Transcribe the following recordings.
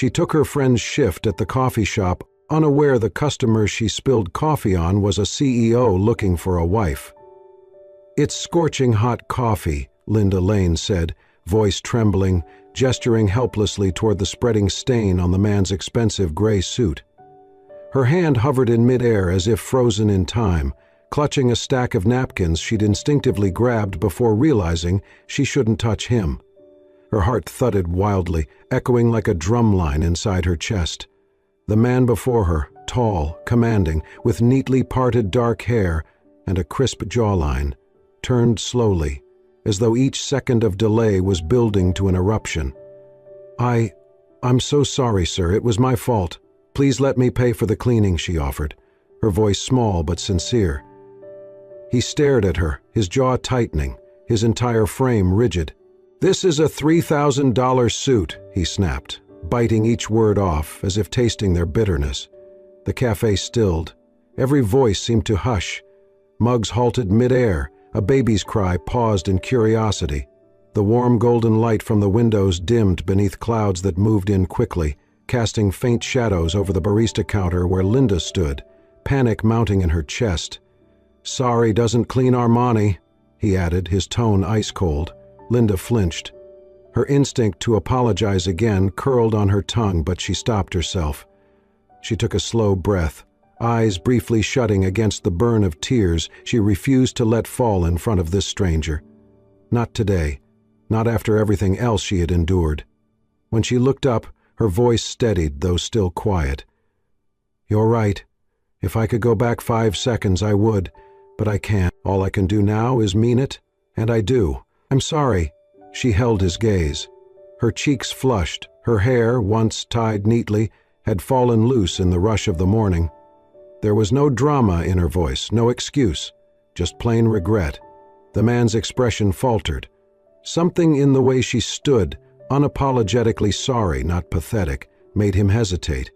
She took her friend's shift at the coffee shop, unaware the customer she spilled coffee on was a CEO looking for a wife. "It's scorching hot coffee," Linda Lane said, voice trembling, gesturing helplessly toward the spreading stain on the man's expensive gray suit. Her hand hovered in midair as if frozen in time, clutching a stack of napkins she'd instinctively grabbed before realizing she shouldn't touch him. Her heart thudded wildly, echoing like a drum line inside her chest. The man before her, tall, commanding, with neatly parted dark hair and a crisp jawline, turned slowly, as though each second of delay was building to an eruption. I'm so sorry, sir. It was my fault. Please let me pay for the cleaning," she offered, her voice small but sincere. He stared at her, his jaw tightening, his entire frame rigid. "This is a $3,000 suit," he snapped, biting each word off as if tasting their bitterness. The cafe stilled. Every voice seemed to hush. Mugs halted mid-air. A baby's cry paused in curiosity. The warm golden light from the windows dimmed beneath clouds that moved in quickly, casting faint shadows over the barista counter where Linda stood, panic mounting in her chest. "Sorry doesn't clean Armani," he added, his tone ice-cold. Linda flinched. Her instinct to apologize again curled on her tongue, but she stopped herself. She took a slow breath, eyes briefly shutting against the burn of tears she refused to let fall in front of this stranger. Not today, not after everything else she had endured. When she looked up, her voice steadied, though still quiet. "You're right. If I could go back 5 seconds, I would, but I can't. All I can do now is mean it, and I do. I'm sorry." She held his gaze. Her cheeks flushed, her hair, once tied neatly, had fallen loose in the rush of the morning. There was no drama in her voice, no excuse, just plain regret. The man's expression faltered. Something in the way she stood, unapologetically sorry, not pathetic, made him hesitate.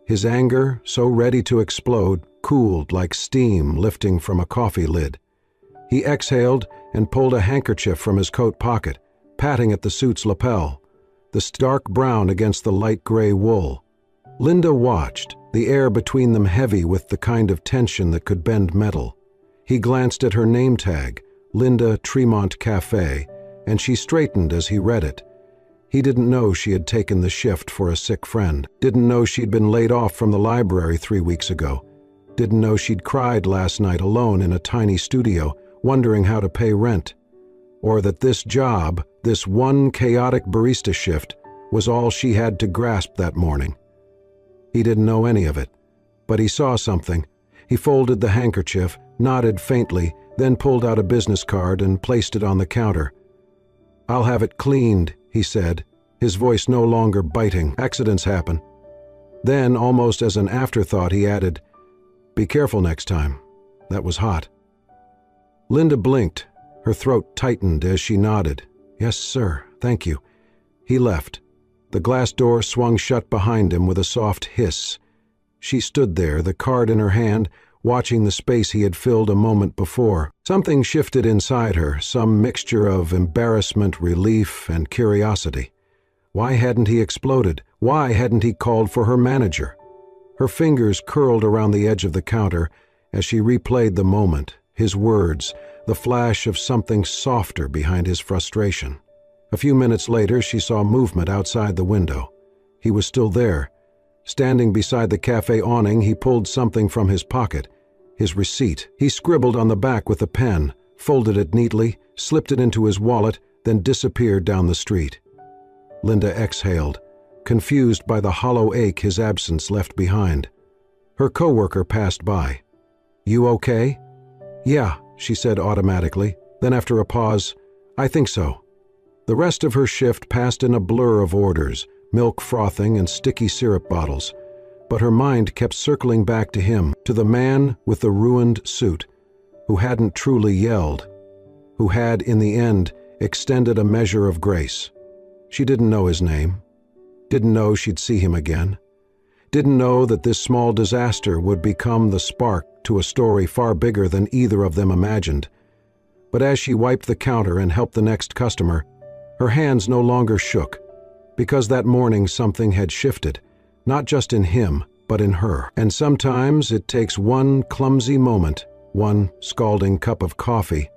His anger, so ready to explode, cooled like steam lifting from a coffee lid. He exhaled and pulled a handkerchief from his coat pocket, patting at the suit's lapel, the stark brown against the light gray wool. Linda watched, the air between them heavy with the kind of tension that could bend metal. He glanced at her name tag, Linda Tremont Cafe, and she straightened as he read it. He didn't know she had taken the shift for a sick friend, didn't know she'd been laid off from the library 3 weeks ago, didn't know she'd cried last night alone in a tiny studio, wondering how to pay rent, or that this job, this one chaotic barista shift, was all she had to grasp that morning. He didn't know any of it, but he saw something. He folded the handkerchief, nodded faintly, then pulled out a business card and placed it on the counter. "I'll have it cleaned," he said, his voice no longer biting. "Accidents happen." Then, almost as an afterthought, he added, "Be careful next time. That was hot." Linda blinked. Her throat tightened as she nodded. "Yes, sir. Thank you." He left. The glass door swung shut behind him with a soft hiss. She stood there, the card in her hand, watching the space he had filled a moment before. Something shifted inside her, some mixture of embarrassment, relief, and curiosity. Why hadn't he exploded? Why hadn't he called for her manager? Her fingers curled around the edge of the counter as she replayed the moment, his words, the flash of something softer behind his frustration. A few minutes later, she saw movement outside the window. He was still there. Standing beside the cafe awning, he pulled something from his pocket. His receipt. He scribbled on the back with a pen, folded it neatly, slipped it into his wallet, then disappeared down the street. Linda exhaled, confused by the hollow ache his absence left behind. Her coworker passed by. "You okay?" "Yeah," she said automatically. Then after a pause, "I think so." The rest of her shift passed in a blur of orders, milk frothing and sticky syrup bottles, but her mind kept circling back to him, to the man with the ruined suit, who hadn't truly yelled, who had, in the end, extended a measure of grace. She didn't know his name, didn't know she'd see him again, didn't know that this small disaster would become the spark to a story far bigger than either of them imagined. But as she wiped the counter and helped the next customer, her hands no longer shook. Because that morning something had shifted, not just in him, but in her. And sometimes it takes one clumsy moment, one scalding cup of coffee,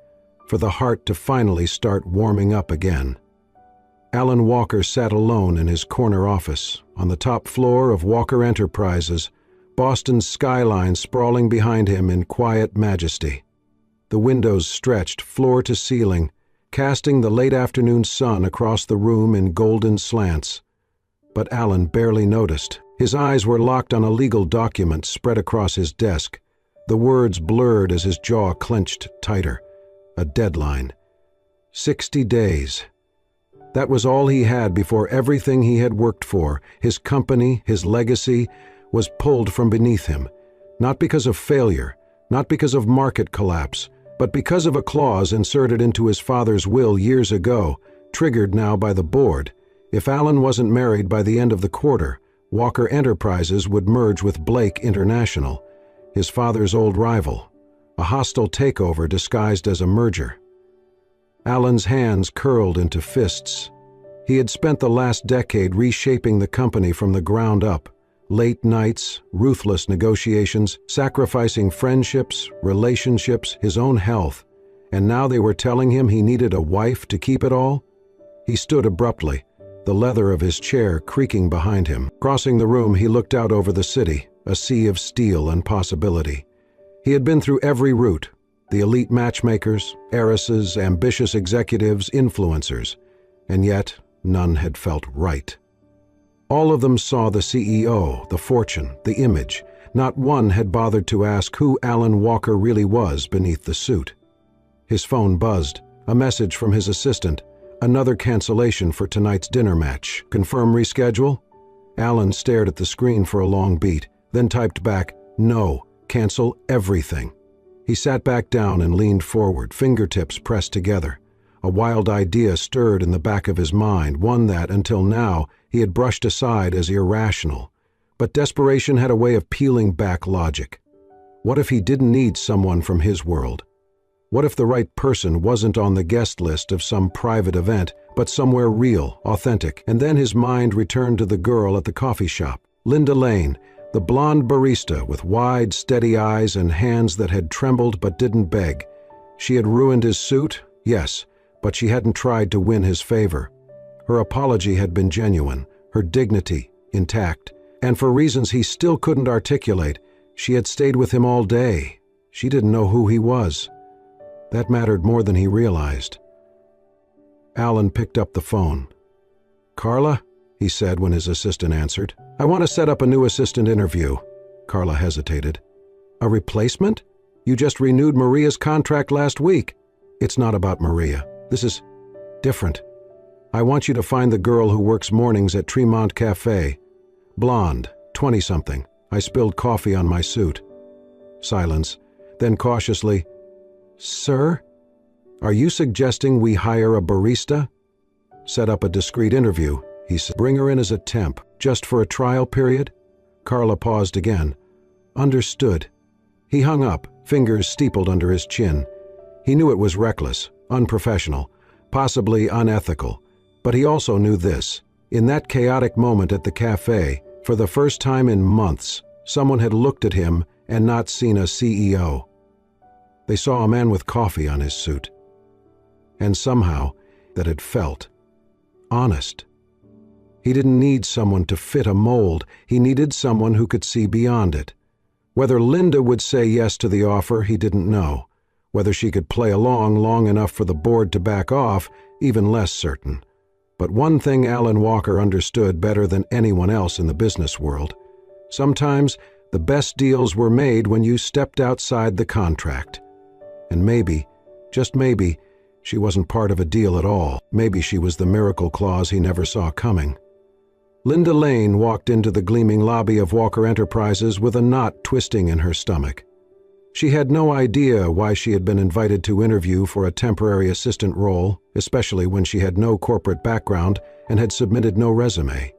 for the heart to finally start warming up again. Alan Walker sat alone in his corner office, on the top floor of Walker Enterprises, Boston's skyline sprawling behind him in quiet majesty. The windows stretched floor to ceiling, casting the late afternoon sun across the room in golden slants. But Alan barely noticed. His eyes were locked on a legal document spread across his desk, the words blurred as his jaw clenched tighter. A deadline. 60 days. That was all he had before everything he had worked for, his company, his legacy, was pulled from beneath him. Not because of failure, not because of market collapse, but because of a clause inserted into his father's will years ago, triggered now by the board. If Alan wasn't married by the end of the quarter, Walker Enterprises would merge with Blake International, his father's old rival, a hostile takeover disguised as a merger. Alan's hands curled into fists. He had spent the last decade reshaping the company from the ground up, late nights, ruthless negotiations, sacrificing friendships, relationships, his own health, and now they were telling him he needed a wife to keep it all? He stood abruptly, the leather of his chair creaking behind him. Crossing the room, he looked out over the city, a sea of steel and possibility. He had been through every route, the elite matchmakers, heiresses, ambitious executives, influencers, and yet none had felt right. All of them saw the CEO, the fortune, the image. Not one had bothered to ask who Alan Walker really was beneath the suit. His phone buzzed, a message from his assistant, another cancellation for tonight's dinner match. Confirm reschedule? Alan stared at the screen for a long beat, then typed back, "No, cancel everything." He sat back down and leaned forward, fingertips pressed together. A wild idea stirred in the back of his mind, one that, until now, he had brushed aside as irrational. But desperation had a way of peeling back logic. What if he didn't need someone from his world? What if the right person wasn't on the guest list of some private event, but somewhere real, authentic? And then his mind returned to the girl at the coffee shop, Linda Lane, the blonde barista with wide, steady eyes and hands that had trembled but didn't beg. She had ruined his suit, yes, but she hadn't tried to win his favor. Her apology had been genuine, her dignity intact, and for reasons he still couldn't articulate, she had stayed with him all day. She didn't know who he was. That mattered more than he realized. Alan picked up the phone. "Carla?" he said when his assistant answered. "I want to set up a new assistant interview." Carla hesitated. "A replacement? You just renewed Maria's contract last week." "It's not about Maria. This is different. I want you to find the girl who works mornings at Tremont Cafe. Blonde, 20-something. I spilled coffee on my suit." Silence. Then cautiously, "Sir, are you suggesting we hire a barista?" "Set up a discreet interview," he said. "Bring her in as a temp, just for a trial period?" Carla paused again. "Understood." He hung up, fingers steepled under his chin. He knew it was reckless, unprofessional, possibly unethical, but he also knew this. In that chaotic moment at the cafe, for the first time in months, someone had looked at him and not seen a CEO. They saw a man with coffee on his suit. And somehow, that had felt honest. He didn't need someone to fit a mold. He needed someone who could see beyond it. Whether Linda would say yes to the offer, he didn't know. Whether she could play along long enough for the board to back off, even less certain. But one thing Alan Walker understood better than anyone else in the business world. Sometimes the best deals were made when you stepped outside the contract. And maybe, just maybe, she wasn't part of a deal at all. Maybe she was the miracle clause he never saw coming. Linda Lane walked into the gleaming lobby of Walker Enterprises with a knot twisting in her stomach. She had no idea why she had been invited to interview for a temporary assistant role, especially when she had no corporate background and had submitted no resume.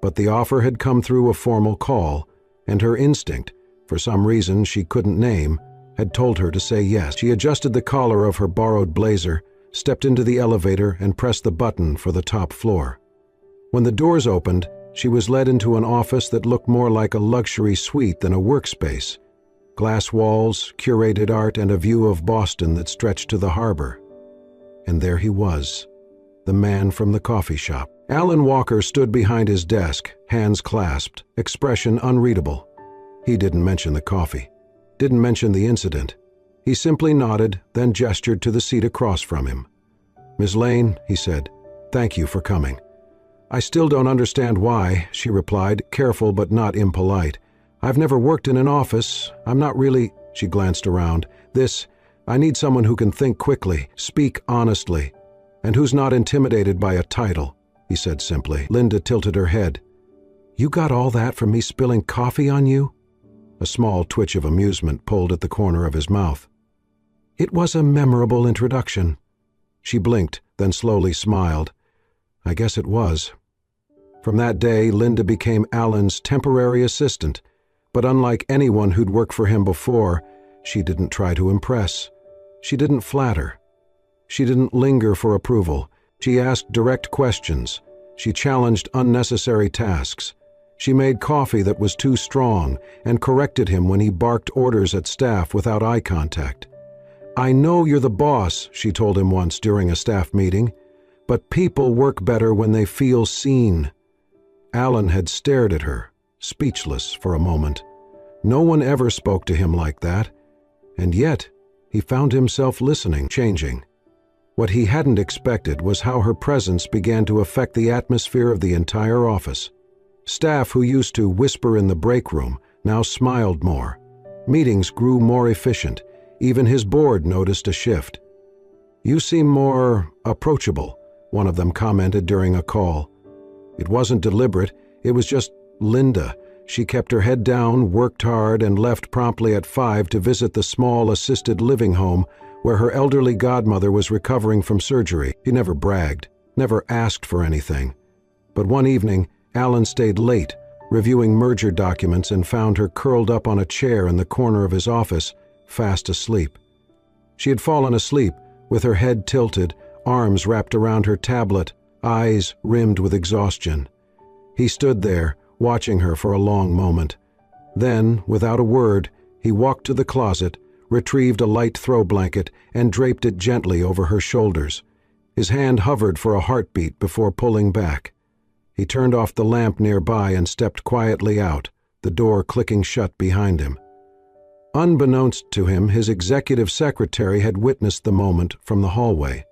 But the offer had come through a formal call, and her instinct, for some reason she couldn't name, had told her to say yes. She adjusted the collar of her borrowed blazer, stepped into the elevator, and pressed the button for the top floor. When the doors opened, she was led into an office that looked more like a luxury suite than a workspace. Glass walls, curated art, and a view of Boston that stretched to the harbor. And there he was, the man from the coffee shop. Alan Walker stood behind his desk, hands clasped, expression unreadable. He didn't mention the coffee, didn't mention the incident. He simply nodded, then gestured to the seat across from him. "Ms. Lane," he said, "thank you for coming." "I still don't understand why," she replied, careful but not impolite. "I've never worked in an office. I'm not really—" She glanced around. I need someone who can think quickly, speak honestly, and who's not intimidated by a title," he said simply. Linda tilted her head. "You got all that from me spilling coffee on you?" A small twitch of amusement pulled at the corner of his mouth. "It was a memorable introduction." She blinked, then slowly smiled. "I guess it was." From that day, Linda became Alan's temporary assistant, but unlike anyone who'd worked for him before, she didn't try to impress. She didn't flatter. She didn't linger for approval. She asked direct questions. She challenged unnecessary tasks. She made coffee that was too strong and corrected him when he barked orders at staff without eye contact. "I know you're the boss," she told him once during a staff meeting, "but people work better when they feel seen." Alan had stared at her, speechless for a moment. No one ever spoke to him like that, and yet he found himself listening, changing. What he hadn't expected was how her presence began to affect the atmosphere of the entire office. Staff who used to whisper in the break room now smiled more. Meetings grew more efficient. Even his board noticed a shift. "You seem more approachable," one of them commented during a call. It wasn't deliberate, it was just Linda. She kept her head down, worked hard, and left promptly at 5 to visit the small assisted living home where her elderly godmother was recovering from surgery. She never bragged, never asked for anything. But one evening, Alan stayed late, reviewing merger documents, and found her curled up on a chair in the corner of his office, fast asleep. She had fallen asleep, with her head tilted, arms wrapped around her tablet, eyes rimmed with exhaustion. He stood there, watching her for a long moment. Then, without a word, he walked to the closet, retrieved a light throw blanket, and draped it gently over her shoulders. His hand hovered for a heartbeat before pulling back. He turned off the lamp nearby and stepped quietly out, the door clicking shut behind him. Unbeknownst to him, his executive secretary had witnessed the moment from the hallway.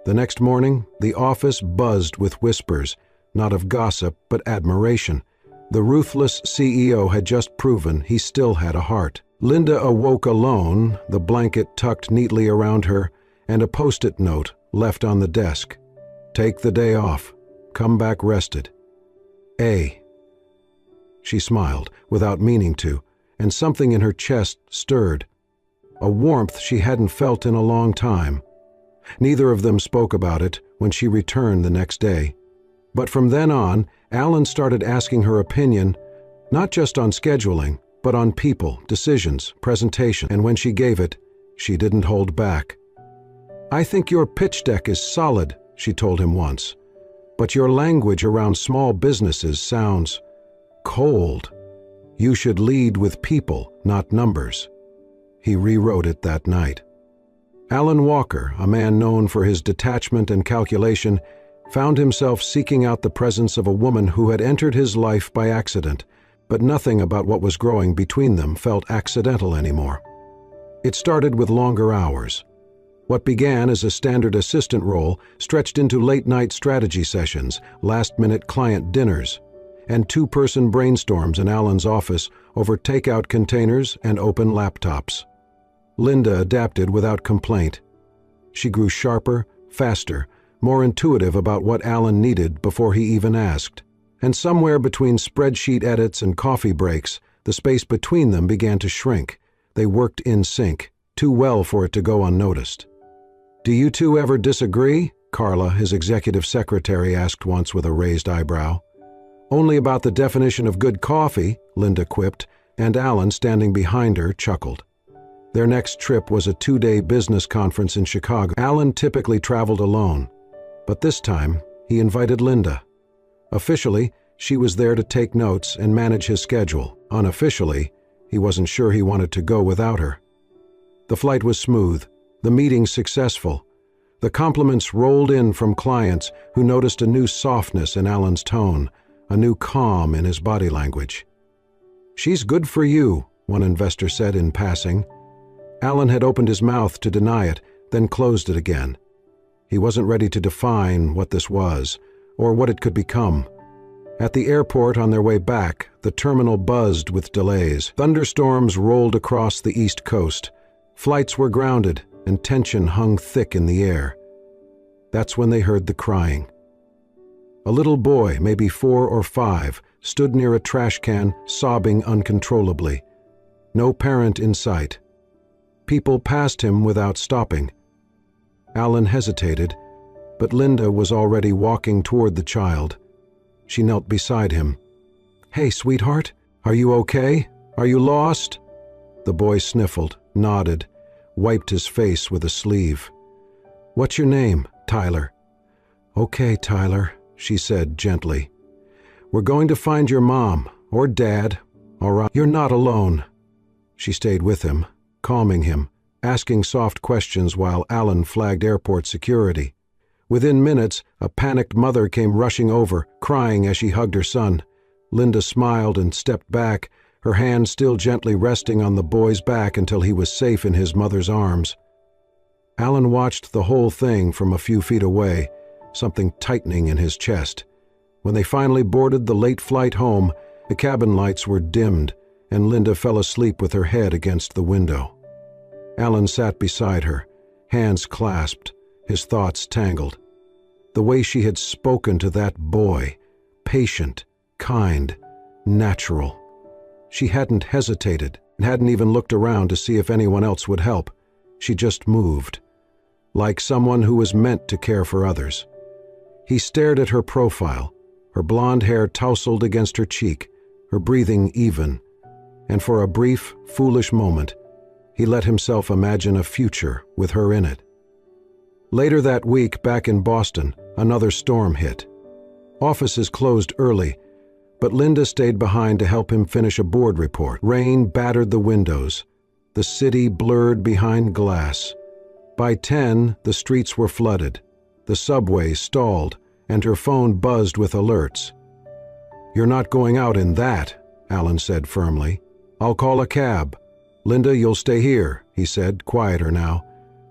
The next morning, the office buzzed with whispers, not of gossip but admiration. The ruthless CEO had just proven he still had a heart. Linda awoke alone, the blanket tucked neatly around her, and a post-it note left on the desk. "Take the day off. Come back rested. A." She smiled, without meaning to, and something in her chest stirred. A warmth she hadn't felt in a long time. Neither of them spoke about it when she returned the next day. But from then on, Alan started asking her opinion, not just on scheduling, but on people, decisions, presentation, and when she gave it, she didn't hold back. "I think your pitch deck is solid," she told him once, "but your language around small businesses sounds cold. You should lead with people, not numbers." He rewrote it that night. Alan Walker, a man known for his detachment and calculation, found himself seeking out the presence of a woman who had entered his life by accident, but nothing about what was growing between them felt accidental anymore. It started with longer hours. What began as a standard assistant role stretched into late-night strategy sessions, last-minute client dinners, and two-person brainstorms in Alan's office over takeout containers and open laptops. Linda adapted without complaint. She grew sharper, faster, more intuitive about what Alan needed before he even asked. And somewhere between spreadsheet edits and coffee breaks, the space between them began to shrink. They worked in sync, too well for it to go unnoticed. "Do you two ever disagree?" Carla, his executive secretary, asked once with a raised eyebrow. "Only about the definition of good coffee," Linda quipped, and Alan, standing behind her, chuckled. Their next trip was a 2-day business conference in Chicago. Alan typically traveled alone, but this time he invited Linda. Officially, she was there to take notes and manage his schedule. Unofficially, he wasn't sure he wanted to go without her. The flight was smooth, the meeting successful. The compliments rolled in from clients who noticed a new softness in Alan's tone, a new calm in his body language. "She's good for you," one investor said in passing. Alan had opened his mouth to deny it, then closed it again. He wasn't ready to define what this was, or what it could become. At the airport on their way back, the terminal buzzed with delays. Thunderstorms rolled across the East Coast. Flights were grounded, and tension hung thick in the air. That's when they heard the crying. A little boy, maybe 4 or 5, stood near a trash can, sobbing uncontrollably. No parent in sight. People passed him without stopping. Alan hesitated, but Linda was already walking toward the child. She knelt beside him. "Hey, sweetheart, are you okay? Are you lost?" The boy sniffled, nodded, wiped his face with a sleeve. "What's your name, Tyler?" "Okay, Tyler," she said gently. "We're going to find your mom, or dad, all right? You're not alone." She stayed with him, calming him, asking soft questions while Alan flagged airport security. Within minutes, a panicked mother came rushing over, crying as she hugged her son. Linda smiled and stepped back, her hand still gently resting on the boy's back until he was safe in his mother's arms. Alan watched the whole thing from a few feet away, something tightening in his chest. When they finally boarded the late flight home, the cabin lights were dimmed, and Linda fell asleep with her head against the window. Alan sat beside her, hands clasped, his thoughts tangled. The way she had spoken to that boy, patient, kind, natural. She hadn't hesitated, and hadn't even looked around to see if anyone else would help. She just moved, like someone who was meant to care for others. He stared at her profile, her blonde hair tousled against her cheek, her breathing even, and for a brief, foolish moment, he let himself imagine a future with her in it. Later that week, back in Boston, another storm hit. Offices closed early, but Linda stayed behind to help him finish a board report. Rain battered the windows. The city blurred behind glass. By 10, the streets were flooded. The subway stalled, and her phone buzzed with alerts. "You're not going out in that," Alan said firmly. "I'll call a cab. Linda, you'll stay here," he said, quieter now.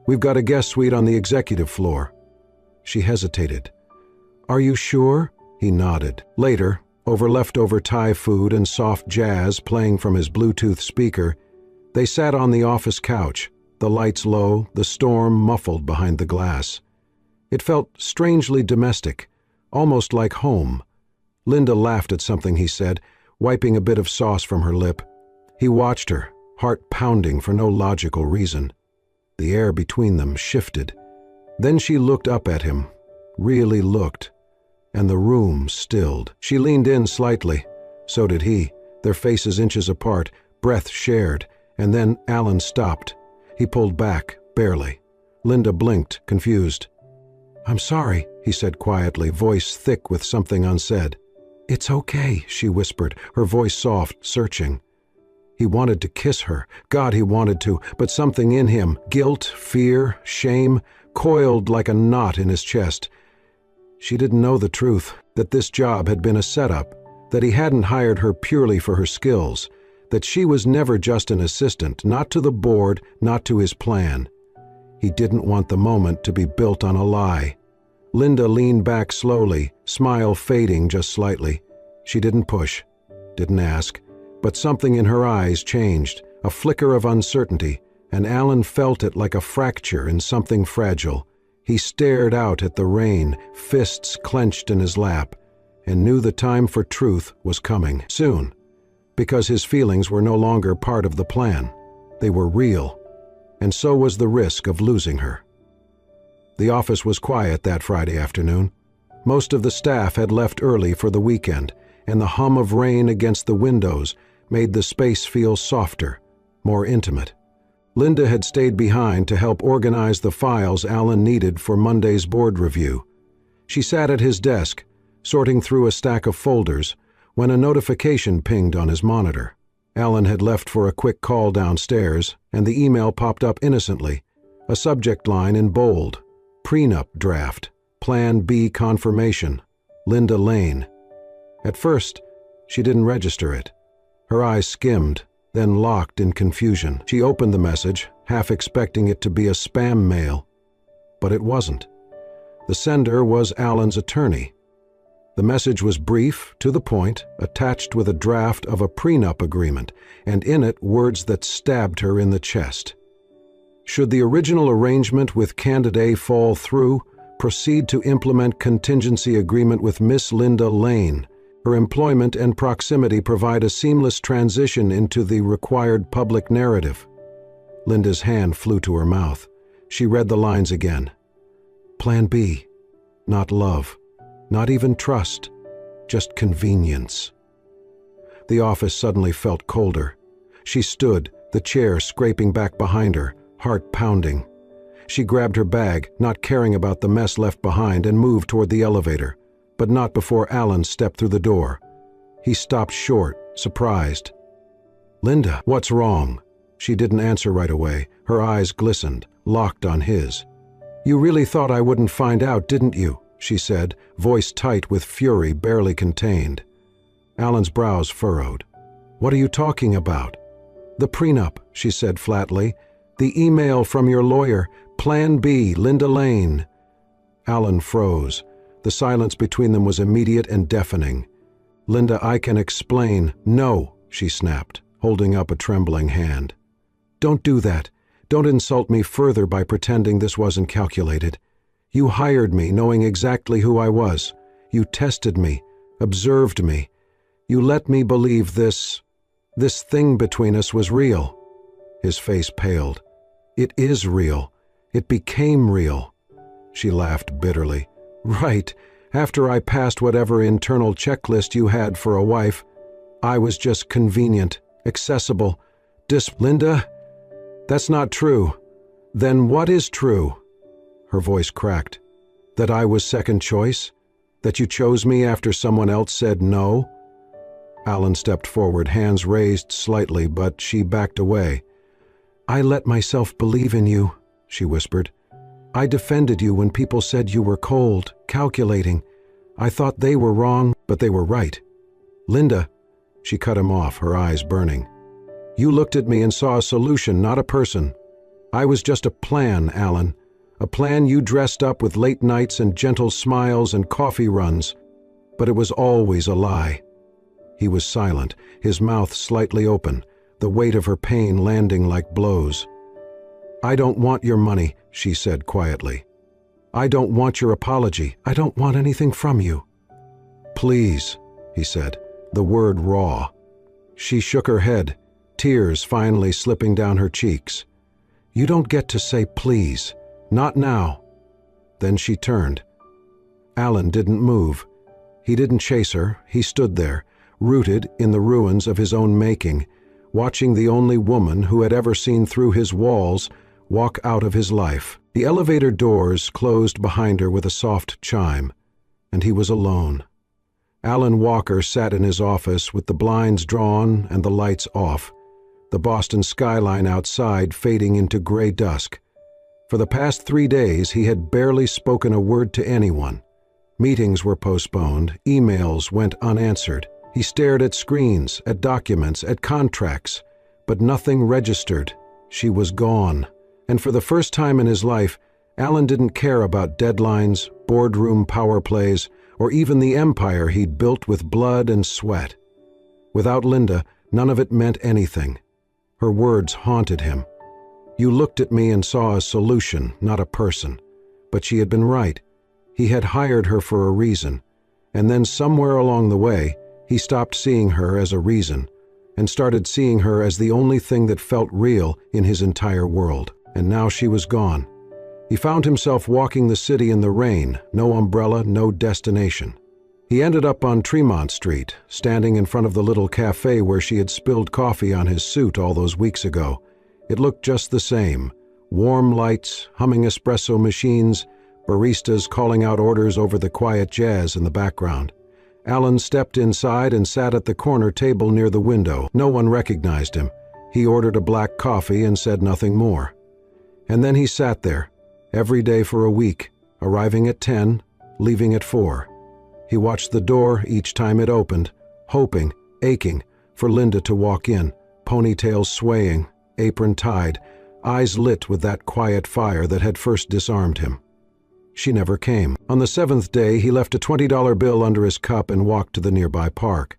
"We've got a guest suite on the executive floor." She hesitated. "Are you sure?" He nodded. Later, over leftover Thai food and soft jazz playing from his Bluetooth speaker, they sat on the office couch, the lights low, the storm muffled behind the glass. It felt strangely domestic, almost like home. Linda laughed at something he said, wiping a bit of sauce from her lip. He watched her, heart pounding for no logical reason. The air between them shifted. Then she looked up at him, really looked, and the room stilled. She leaned in slightly. So did he, their faces inches apart, breath shared, and then Alan stopped. He pulled back, barely. Linda blinked, confused. "I'm sorry," he said quietly, voice thick with something unsaid. "It's okay," she whispered, her voice soft, searching. He wanted to kiss her. God, he wanted to, but something in him, guilt, fear, shame, coiled like a knot in his chest. She didn't know the truth, that this job had been a setup, that he hadn't hired her purely for her skills, that she was never just an assistant, not to the board, not to his plan. He didn't want the moment to be built on a lie. Linda leaned back slowly, smile fading just slightly. She didn't push, didn't ask. But something in her eyes changed, a flicker of uncertainty, and Alan felt it like a fracture in something fragile. He stared out at the rain, fists clenched in his lap, and knew the time for truth was coming soon, because his feelings were no longer part of the plan. They were real, and so was the risk of losing her. The office was quiet that Friday afternoon. Most of the staff had left early for the weekend, and the hum of rain against the windows made the space feel softer, more intimate. Linda had stayed behind to help organize the files Alan needed for Monday's board review. She sat at his desk, sorting through a stack of folders, when a notification pinged on his monitor. Alan had left for a quick call downstairs, and the email popped up innocently. A subject line in bold: Prenup draft, Plan B confirmation, Linda Lane. At first, she didn't register it. Her eyes skimmed, then locked in confusion. She opened the message, half expecting it to be a spam mail. But it wasn't. The sender was Alan's attorney. The message was brief, to the point, attached with a draft of a prenup agreement, and in it words that stabbed her in the chest. Should the original arrangement with Candidate A fall through, proceed to implement contingency agreement with Miss Linda Lane. Her employment and proximity provide a seamless transition into the required public narrative. Linda's hand flew to her mouth. She read the lines again. Plan B. Not love. Not even trust. Just convenience. The office suddenly felt colder. She stood, the chair scraping back behind her, heart pounding. She grabbed her bag, not caring about the mess left behind, and moved toward the elevator, but not before Alan stepped through the door. He stopped short, surprised. Linda, what's wrong? She didn't answer right away. Her eyes glistened, locked on his. You really thought I wouldn't find out, didn't you? She said, voice tight with fury barely contained. Alan's brows furrowed. What are you talking about? The prenup, she said flatly. The email from your lawyer, Plan B, Linda Lane. Alan froze. The silence between them was immediate and deafening. Linda, I can explain. No, she snapped, holding up a trembling hand. Don't do that. Don't insult me further by pretending this wasn't calculated. You hired me knowing exactly who I was. You tested me, observed me. You let me believe this thing between us was real. His face paled. It is real. It became real. She laughed bitterly. Right. After I passed whatever internal checklist you had for a wife, I was just convenient, accessible. Linda, that's not true. Then what is true? Her voice cracked. That I was second choice? That you chose me after someone else said no? Alan stepped forward, hands raised slightly, but she backed away. I let myself believe in you, she whispered. I defended you when people said you were cold, calculating. I thought they were wrong, but they were right. Linda, she cut him off, her eyes burning. You looked at me and saw a solution, not a person. I was just a plan, Alan. A plan you dressed up with late nights and gentle smiles and coffee runs. But it was always a lie. He was silent, his mouth slightly open, the weight of her pain landing like blows. I don't want your money, she said quietly. I don't want your apology. I don't want anything from you. Please, he said, the word raw. She shook her head, tears finally slipping down her cheeks. You don't get to say please. Not now. Then she turned. Alan didn't move. He didn't chase her. He stood there, rooted in the ruins of his own making, watching the only woman who had ever seen through his walls walk out of his life. The elevator doors closed behind her with a soft chime, and he was alone. Alan Walker sat in his office with the blinds drawn and the lights off, the Boston skyline outside fading into gray dusk. For the past 3 days, he had barely spoken a word to anyone. Meetings were postponed, emails went unanswered. He stared at screens, at documents, at contracts, but nothing registered. She was gone. And for the first time in his life, Alan didn't care about deadlines, boardroom power plays, or even the empire he'd built with blood and sweat. Without Linda, none of it meant anything. Her words haunted him. You looked at me and saw a solution, not a person. But she had been right. He had hired her for a reason. And then somewhere along the way, he stopped seeing her as a reason and started seeing her as the only thing that felt real in his entire world. And now she was gone. He found himself walking the city in the rain, no umbrella, no destination. He ended up on Tremont Street, standing in front of the little cafe where she had spilled coffee on his suit all those weeks ago. It looked just the same. Warm lights, humming espresso machines, baristas calling out orders over the quiet jazz in the background. Alan stepped inside and sat at the corner table near the window. No one recognized him. He ordered a black coffee and said nothing more. And then he sat there, every day for a week, arriving at 10, leaving at 4. He watched the door each time it opened, hoping, aching, for Linda to walk in, ponytails swaying, apron tied, eyes lit with that quiet fire that had first disarmed him. She never came. On the 7th day, he left a $20 bill under his cup and walked to the nearby park.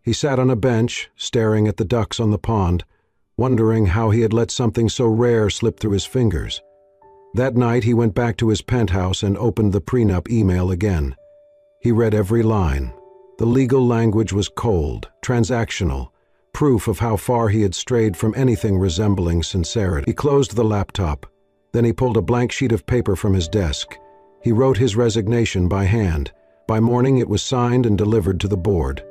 He sat on a bench, staring at the ducks on the pond, wondering how he had let something so rare slip through his fingers. That night, he went back to his penthouse and opened the prenup email again. He read every line. The legal language was cold, transactional, proof of how far he had strayed from anything resembling sincerity. He closed the laptop. Then he pulled a blank sheet of paper from his desk. He wrote his resignation by hand. By morning, it was signed and delivered to the board.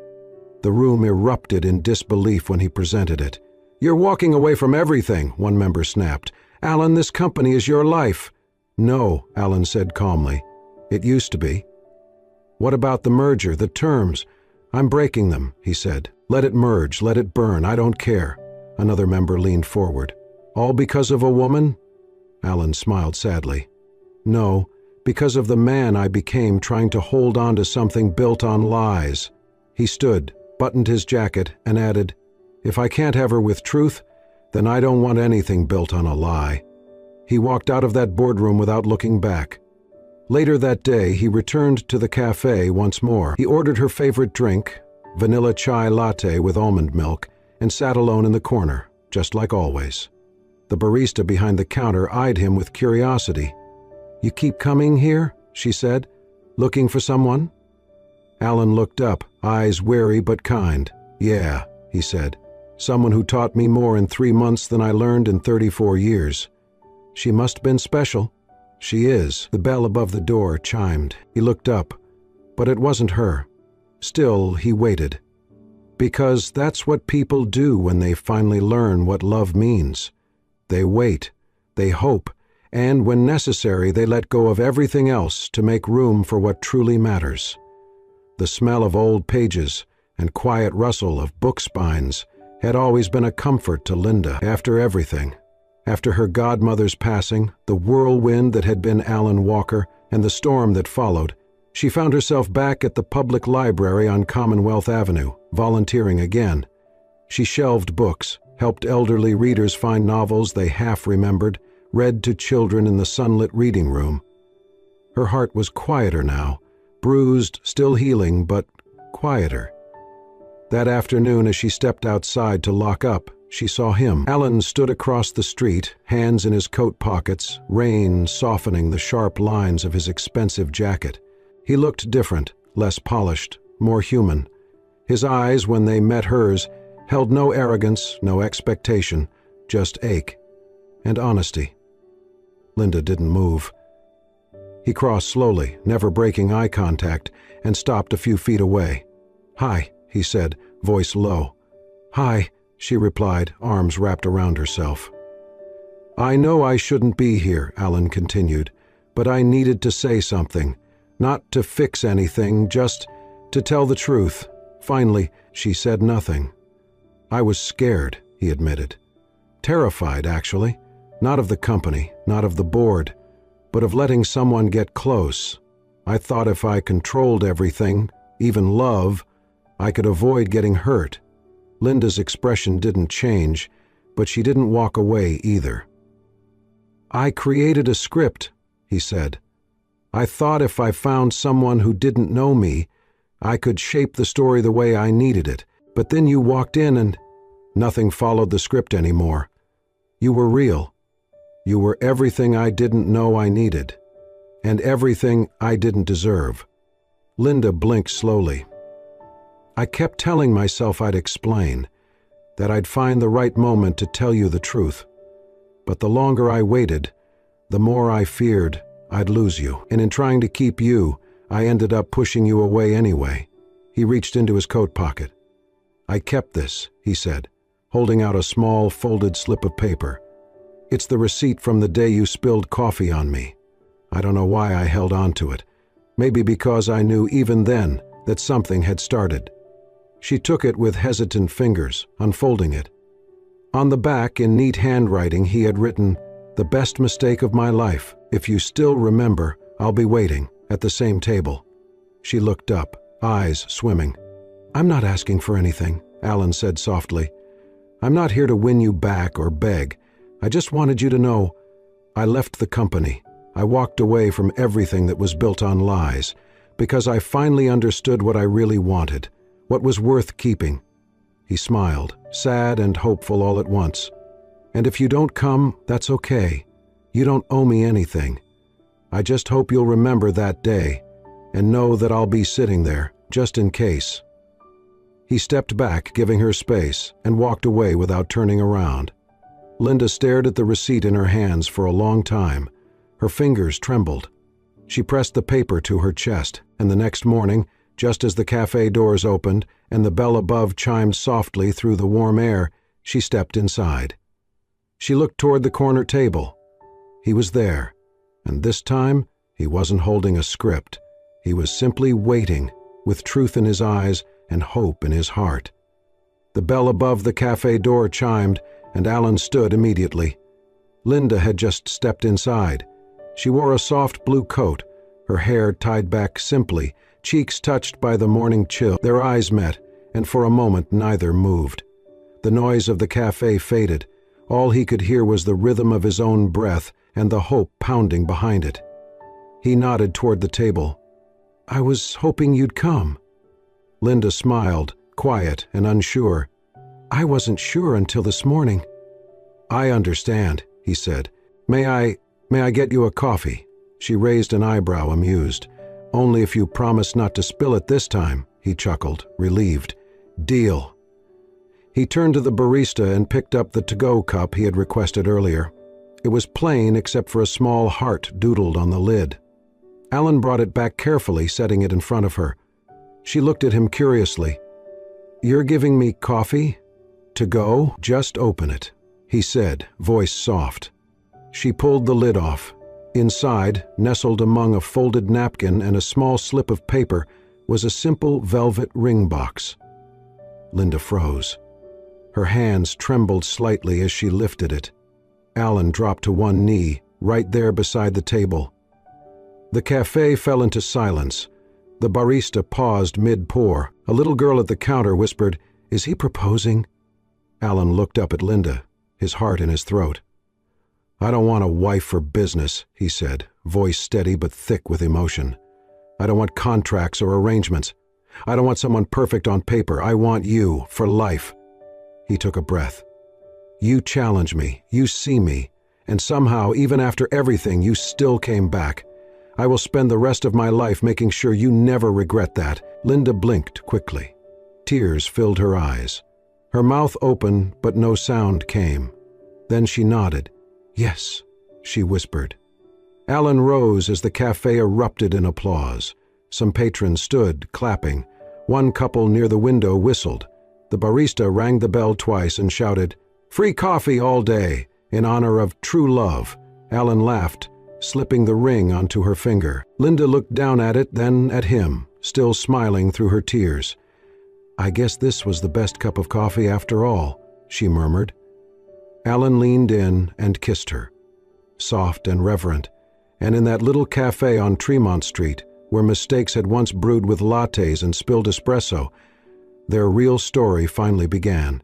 The room erupted in disbelief when he presented it. "You're walking away from everything," one member snapped. "Alan, this company is your life." "No," Alan said calmly. "It used to be." "What about the merger, the terms?" "I'm breaking them," he said. "Let it merge, let it burn, I don't care." Another member leaned forward. "All because of a woman?" Alan smiled sadly. "No, because of the man I became trying to hold on to something built on lies." He stood, buttoned his jacket, and added, "If I can't have her with truth, then I don't want anything built on a lie." He walked out of that boardroom without looking back. Later that day, he returned to the cafe once more. He ordered her favorite drink, vanilla chai latte with almond milk, and sat alone in the corner, just like always. The barista behind the counter eyed him with curiosity. "You keep coming here?" she said. "Looking for someone?" Alan looked up, eyes wary but kind. "Yeah," he said. "Someone who taught me more in 3 months than I learned in 34 years. She must have been special." "She is." The bell above the door chimed. He looked up, but it wasn't her. Still, he waited. Because that's what people do when they finally learn what love means. They wait, they hope, and when necessary, they let go of everything else to make room for what truly matters. The smell of old pages and quiet rustle of book spines had always been a comfort to Linda. After everything, after her godmother's passing, the whirlwind that had been Alan Walker, and the storm that followed, she found herself back at the public library on Commonwealth Avenue, volunteering again. She shelved books, helped elderly readers find novels they half remembered, read to children in the sunlit reading room. Her heart was quieter now, bruised, still healing, but quieter. That afternoon, as she stepped outside to lock up, she saw him. Alan stood across the street, hands in his coat pockets, rain softening the sharp lines of his expensive jacket. He looked different, less polished, more human. His eyes, when they met hers, held no arrogance, no expectation, just ache and honesty. Linda didn't move. He crossed slowly, never breaking eye contact, and stopped a few feet away. "Hi," he said, voice low. "Hi," she replied, arms wrapped around herself. "I know I shouldn't be here," Alan continued, "but I needed to say something. Not to fix anything, just to tell the truth." Finally, she said nothing. "I was scared," he admitted. "Terrified, actually. Not of the company, not of the board, but of letting someone get close. I thought if I controlled everything, even love, I could avoid getting hurt." Linda's expression didn't change, but she didn't walk away either. "I created a script," he said. "I thought if I found someone who didn't know me, I could shape the story the way I needed it. But then you walked in and nothing followed the script anymore. You were real. You were everything I didn't know I needed, and everything I didn't deserve." Linda blinked slowly. "I kept telling myself I'd explain, that I'd find the right moment to tell you the truth. But the longer I waited, the more I feared I'd lose you. And in trying to keep you, I ended up pushing you away anyway." He reached into his coat pocket. "I kept this," he said, holding out a small, folded slip of paper. "It's the receipt from the day you spilled coffee on me. I don't know why I held on to it. Maybe because I knew even then that something had started. She took it with hesitant fingers, unfolding it. On the back, in neat handwriting, he had written, "The best mistake of my life. If you still remember, I'll be waiting at the same table." She looked up, eyes swimming. "I'm not asking for anything," Alan said softly. "I'm not here to win you back or beg. I just wanted you to know I left the company. I walked away from everything that was built on lies, because I finally understood what I really wanted, what was worth keeping." He smiled, sad and hopeful all at once. "And if you don't come, that's okay. You don't owe me anything. I just hope you'll remember that day and know that I'll be sitting there, just in case." He stepped back, giving her space, and walked away without turning around. Linda stared at the receipt in her hands for a long time. Her fingers trembled. She pressed the paper to her chest, and the next morning, just as the cafe doors opened and the bell above chimed softly through the warm air, she stepped inside. She looked toward the corner table. He was there, and this time he wasn't holding a script. He was simply waiting, with truth in his eyes and hope in his heart. The bell above the cafe door chimed, and Alan stood immediately. Linda had just stepped inside. She wore a soft blue coat, her hair tied back simply, cheeks touched by the morning chill. Their eyes met, and for a moment neither moved. The noise of the cafe faded. All he could hear was the rhythm of his own breath and the hope pounding behind it. He nodded toward the table. "I was hoping you'd come." Linda smiled, quiet and unsure. "I wasn't sure until this morning." "I understand," he said. May I get you a coffee?" She raised an eyebrow, amused. "Only if you promise not to spill it this time," he chuckled, relieved. "Deal." He turned to the barista and picked up the to-go cup he had requested earlier. It was plain except for a small heart doodled on the lid. Alan brought it back carefully, setting it in front of her. She looked at him curiously. "You're giving me coffee? To go? Just open it," he said, voice soft. She pulled the lid off. Inside, nestled among a folded napkin and a small slip of paper, was a simple velvet ring box. Linda froze. Her hands trembled slightly as she lifted it. Alan dropped to one knee, right there beside the table. The cafe fell into silence. The barista paused mid-pour. A little girl at the counter whispered, "Is he proposing?" Alan looked up at Linda, his heart in his throat. "I don't want a wife for business," he said, voice steady but thick with emotion. "I don't want contracts or arrangements. I don't want someone perfect on paper. I want you for life." He took a breath. "You challenge me, you see me, and somehow, even after everything, you still came back. I will spend the rest of my life making sure you never regret that." Linda blinked quickly. Tears filled her eyes. Her mouth opened, but no sound came. Then she nodded. "Yes," she whispered. Alan rose as the cafe erupted in applause. Some patrons stood, clapping. One couple near the window whistled. The barista rang the bell twice and shouted, "Free coffee all day, in honor of true love." Alan laughed, slipping the ring onto her finger. Linda looked down at it, then at him, still smiling through her tears. "I guess this was the best cup of coffee after all," she murmured. Alan leaned in and kissed her, soft and reverent, and in that little cafe on Tremont Street, where mistakes had once brewed with lattes and spilled espresso, their real story finally began.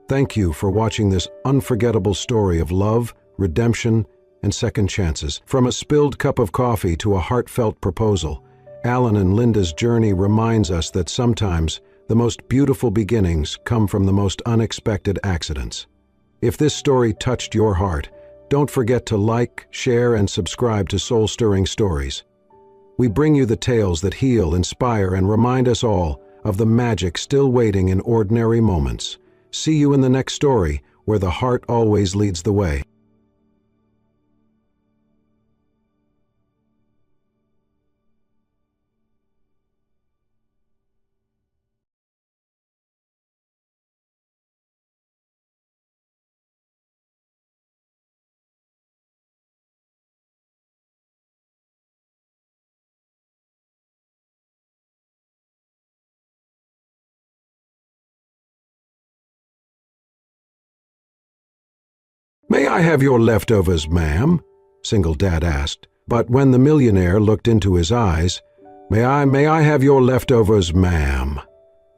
Thank you for watching this unforgettable story of love, redemption, and second chances. From a spilled cup of coffee to a heartfelt proposal, Alan and Linda's journey reminds us that sometimes the most beautiful beginnings come from the most unexpected accidents. If this story touched your heart, don't forget to like, share, and subscribe to Soul-Stirring Stories. We bring you the tales that heal, inspire, and remind us all of the magic still waiting in ordinary moments. See you in the next story, where the heart always leads the way. May I have your leftovers, ma'am?" Single Dad asked. But when the millionaire looked into his eyes, May I have your leftovers, ma'am?"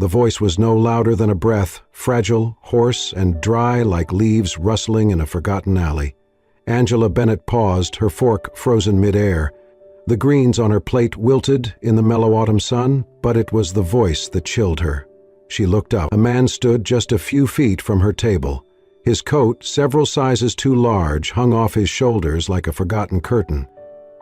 The voice was no louder than a breath, fragile, hoarse, and dry like leaves rustling in a forgotten alley. Angela Bennett paused, her fork frozen mid-air. The greens on her plate wilted in the mellow autumn sun, but it was the voice that chilled her. She looked up. A man stood just a few feet from her table. His coat, several sizes too large, hung off his shoulders like a forgotten curtain.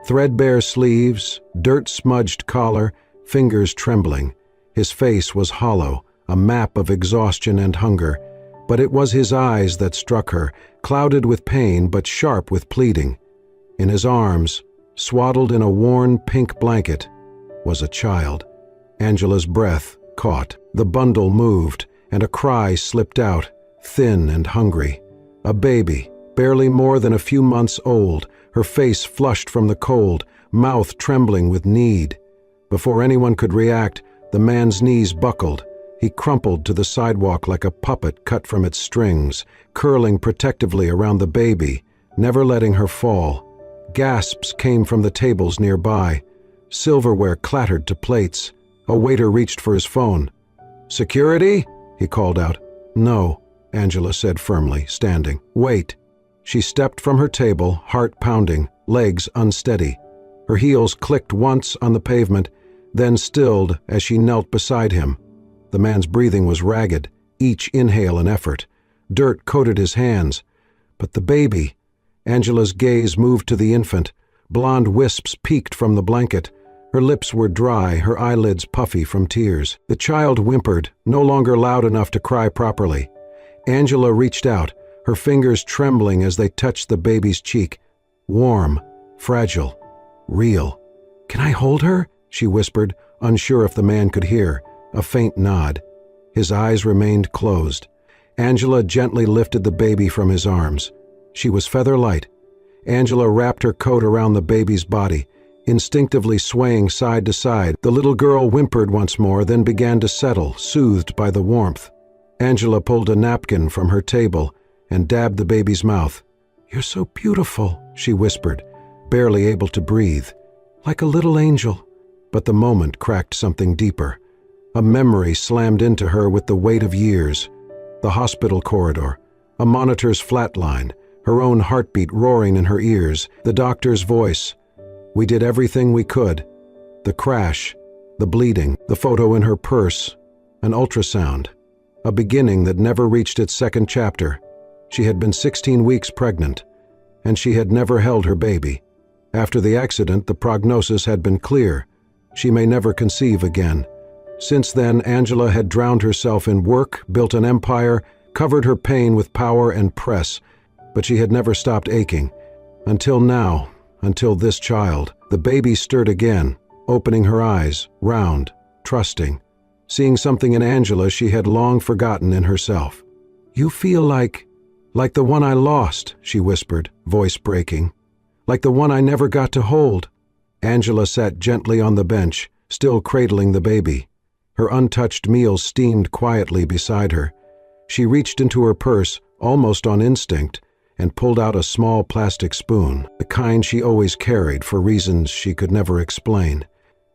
Threadbare sleeves, dirt-smudged collar, fingers trembling. His face was hollow, a map of exhaustion and hunger, but it was his eyes that struck her, clouded with pain but sharp with pleading. In his arms, swaddled in a worn pink blanket, was a child. Angela's breath caught. The bundle moved, and a cry slipped out, thin and hungry. A baby, barely more than a few months old, her face flushed from the cold, mouth trembling with need. Before anyone could react, the man's knees buckled. He crumpled to the sidewalk like a puppet cut from its strings, curling protectively around the baby, never letting her fall. Gasps came from the tables nearby. Silverware clattered to plates. A waiter reached for his phone. "Security?" he called out. "No," Angela said firmly, standing. "Wait." She stepped from her table, heart pounding, legs unsteady. Her heels clicked once on the pavement, then stilled as she knelt beside him. The man's breathing was ragged, each inhale an effort. Dirt coated his hands. But the baby... Angela's gaze moved to the infant. Blonde wisps peeked from the blanket. Her lips were dry, her eyelids puffy from tears. The child whimpered, no longer loud enough to cry properly. Angela reached out, her fingers trembling as they touched the baby's cheek. Warm, fragile, real. "Can I hold her?" she whispered, unsure if the man could hear. A faint nod. His eyes remained closed. Angela gently lifted the baby from his arms. She was feather-light. Angela wrapped her coat around the baby's body, instinctively swaying side to side. The little girl whimpered once more, then began to settle, soothed by the warmth. Angela pulled a napkin from her table and dabbed the baby's mouth. "You're so beautiful," she whispered, barely able to breathe. "Like a little angel." But the moment cracked something deeper. A memory slammed into her with the weight of years. The hospital corridor, a monitor's flatline, her own heartbeat roaring in her ears, the doctor's voice. We did everything we could. The crash, the bleeding, the photo in her purse, an ultrasound, a beginning that never reached its second chapter. She had been 16 weeks pregnant, and she had never held her baby. After the accident, the prognosis had been clear. She may never conceive again. Since then, Angela had drowned herself in work, built an empire, covered her pain with power and press, but she had never stopped aching. Until now, until this child. The baby stirred again, opening her eyes, round, trusting, seeing something in Angela she had long forgotten in herself. "You feel like the one I lost," she whispered, voice breaking. "Like the one I never got to hold." Angela sat gently on the bench, still cradling the baby. Her untouched meal steamed quietly beside her. She reached into her purse, almost on instinct, and pulled out a small plastic spoon, the kind she always carried for reasons she could never explain.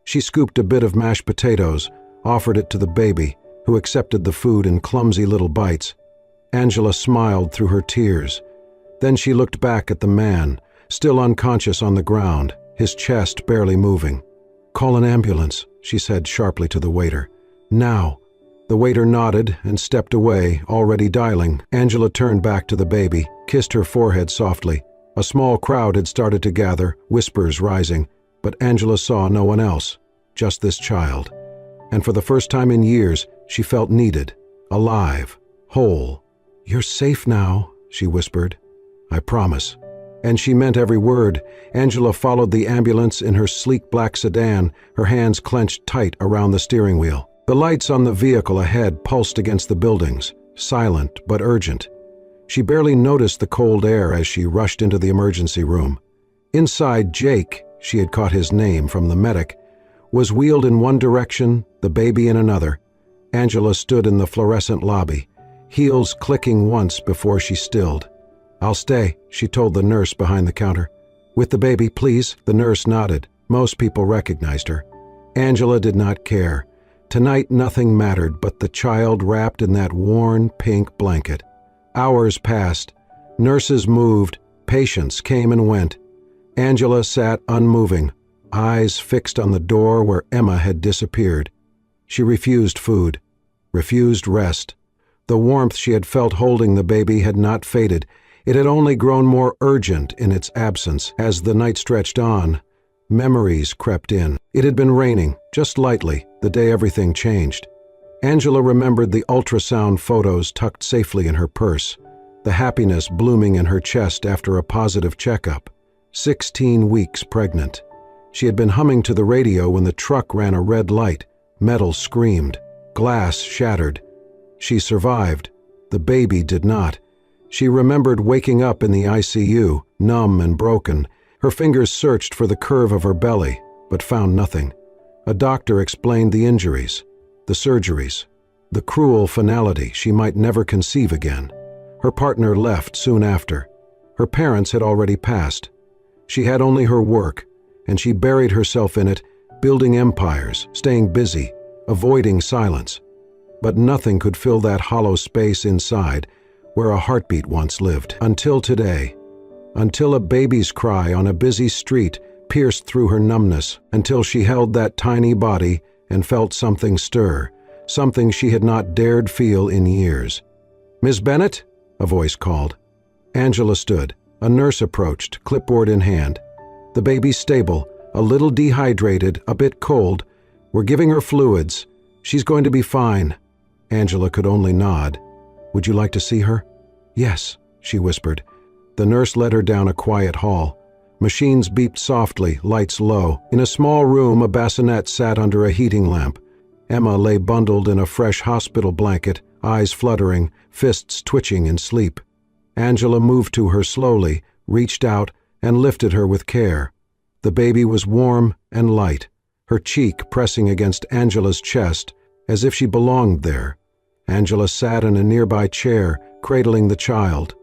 She scooped a bit of mashed potatoes, offered it to the baby, who accepted the food in clumsy little bites. Angela smiled through her tears. Then she looked back at the man, still unconscious on the ground, his chest barely moving. "Call an ambulance," she said sharply to the waiter. "Now." The waiter nodded and stepped away, already dialing. Angela turned back to the baby, kissed her forehead softly. A small crowd had started to gather, whispers rising, but Angela saw no one else, just this child. And for the first time in years, she felt needed, alive, whole. "You're safe now," she whispered. "I promise." And she meant every word. Angela followed the ambulance in her sleek black sedan, her hands clenched tight around the steering wheel. The lights on the vehicle ahead pulsed against the buildings, silent but urgent. She barely noticed the cold air as she rushed into the emergency room. Inside, Jake, she had caught his name from the medic, was wheeled in one direction, the baby in another. Angela stood in the fluorescent lobby, heels clicking once before she stilled. "I'll stay," she told the nurse behind the counter. "With the baby, please?" The nurse nodded. Most people recognized her. Angela did not care. Tonight nothing mattered but the child wrapped in that worn pink blanket. Hours passed. Nurses moved. Patients came and went. Angela sat unmoving, eyes fixed on the door where Emma had disappeared. She refused food, refused rest. The warmth she had felt holding the baby had not faded. It had only grown more urgent in its absence. As the night stretched on, memories crept in. It had been raining, just lightly, the day everything changed. Angela remembered the ultrasound photos tucked safely in her purse, the happiness blooming in her chest after a positive checkup. 16 weeks pregnant. She had been humming to the radio when the truck ran a red light. Metal screamed. Glass shattered. She survived. The baby did not. She remembered waking up in the ICU, numb and broken. Her fingers searched for the curve of her belly, but found nothing. A doctor explained the injuries, the surgeries, the cruel finality she might never conceive again. Her partner left soon after. Her parents had already passed. She had only her work, and she buried herself in it, building empires, staying busy, avoiding silence. But nothing could fill that hollow space inside where a heartbeat once lived. Until today. Until a baby's cry on a busy street pierced through her numbness, until she held that tiny body and felt something stir, something she had not dared feel in years. "Miss Bennett?" a voice called. Angela stood. A nurse approached, clipboard in hand. "The baby's stable, a little dehydrated, a bit cold. We're giving her fluids. She's going to be fine." Angela could only nod. "Would you like to see her?" "Yes," she whispered. The nurse led her down a quiet hall. Machines beeped softly, lights low. In a small room, a bassinet sat under a heating lamp. Emma lay bundled in a fresh hospital blanket, eyes fluttering, fists twitching in sleep. Angela moved to her slowly, reached out, and lifted her with care. The baby was warm and light, her cheek pressing against Angela's chest, as if she belonged there. Angela sat in a nearby chair, cradling the child.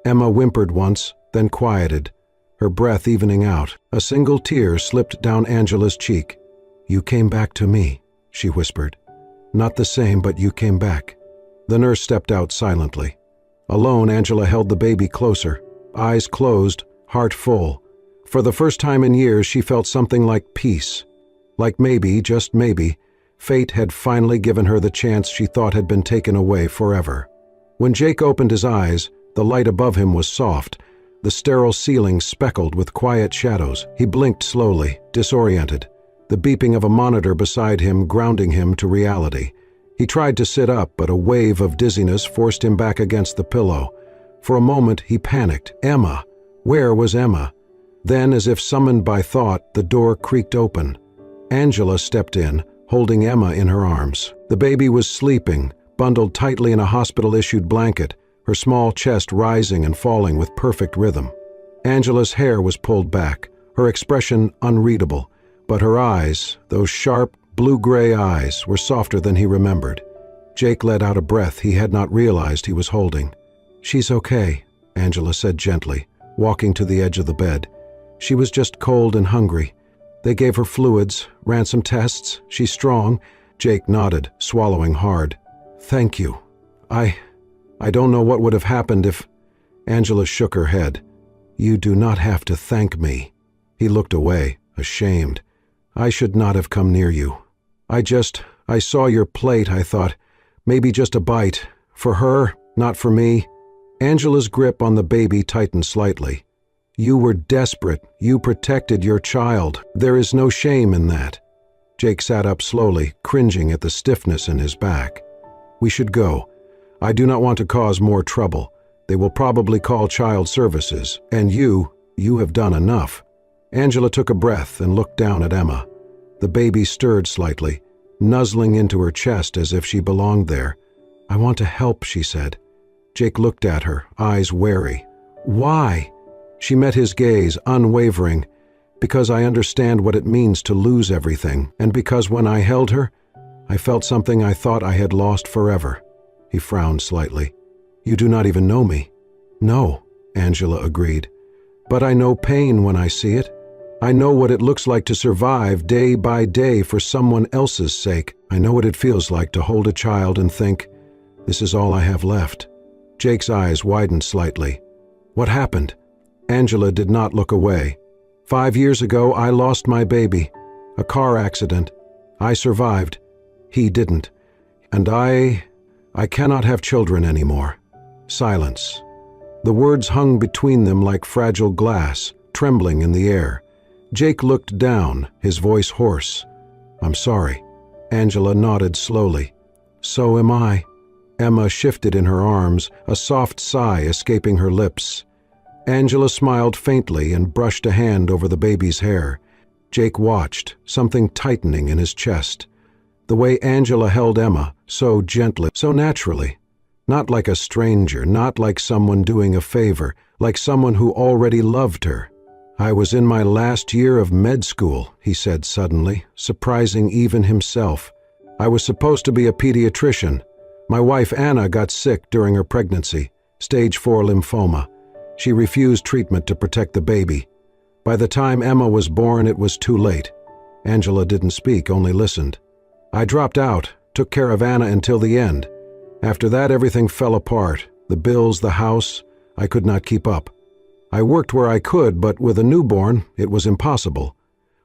Emma whimpered once, then quieted, her breath evening out. A single tear slipped down Angela's cheek. "You came back to me," she whispered. "Not the same, but you came back." The nurse stepped out silently. Alone, Angela held the baby closer, eyes closed, heart full. For the first time in years, she felt something like peace. Like maybe, just maybe, fate had finally given her the chance she thought had been taken away forever. When Jake opened his eyes, the light above him was soft, the sterile ceiling speckled with quiet shadows. He blinked slowly, disoriented, the beeping of a monitor beside him grounding him to reality. He tried to sit up, but a wave of dizziness forced him back against the pillow. For a moment, he panicked. Emma! Where was Emma? Then, as if summoned by thought, the door creaked open. Angela stepped in, holding Emma in her arms. The baby was sleeping, bundled tightly in a hospital-issued blanket, her small chest rising and falling with perfect rhythm. Angela's hair was pulled back, her expression unreadable, but her eyes, those sharp, blue-gray eyes, were softer than he remembered. Jake let out a breath he had not realized he was holding. "She's okay," Angela said gently, walking to the edge of the bed. "She was just cold and hungry. They gave her fluids, ran some tests. She's strong." Jake nodded, swallowing hard. "Thank you. I don't know what would have happened if—" Angela shook her head. "You do not have to thank me." He looked away, ashamed. "I should not have come near you. I saw your plate, I thought, maybe just a bite. For her, not for me." Angela's grip on the baby tightened slightly. "You were desperate. You protected your child. There is no shame in that." Jake sat up slowly, cringing at the stiffness in his back. "We should go. I do not want to cause more trouble. They will probably call child services. And you have done enough." Angela took a breath and looked down at Emma. The baby stirred slightly, nuzzling into her chest as if she belonged there. "I want to help," she said. Jake looked at her, eyes wary. "Why?" She met his gaze, unwavering. "Because I understand what it means to lose everything, and because when I held her, I felt something I thought I had lost forever." He frowned slightly. "You do not even know me." "No." Angela agreed. But I know pain when I see it. I know what it looks like to survive day by day for someone else's sake. I know what it feels like to hold a child and think, this is all I have left. Jake's eyes widened slightly. What happened? Angela did not look away. 5 years ago, I lost my baby. A car accident. I survived. He didn't. And I cannot have children anymore. Silence. The words hung between them like fragile glass, trembling in the air. Jake looked down, his voice hoarse. I'm sorry. Angela nodded slowly. So am I. Emma shifted in her arms, a soft sigh escaping her lips. Angela smiled faintly and brushed a hand over the baby's hair. Jake watched, something tightening in his chest. The way Angela held Emma, so gently, so naturally. Not like a stranger, not like someone doing a favor, like someone who already loved her. I was in my last year of med school, he said suddenly, surprising even himself. I was supposed to be a pediatrician. My wife Anna got sick during her pregnancy, stage 4 lymphoma. She refused treatment to protect the baby. By the time Emma was born, it was too late. Angela didn't speak, only listened. I dropped out, took care of Anna until the end. After that, everything fell apart. The bills, the house, I could not keep up. I worked where I could, but with a newborn, it was impossible.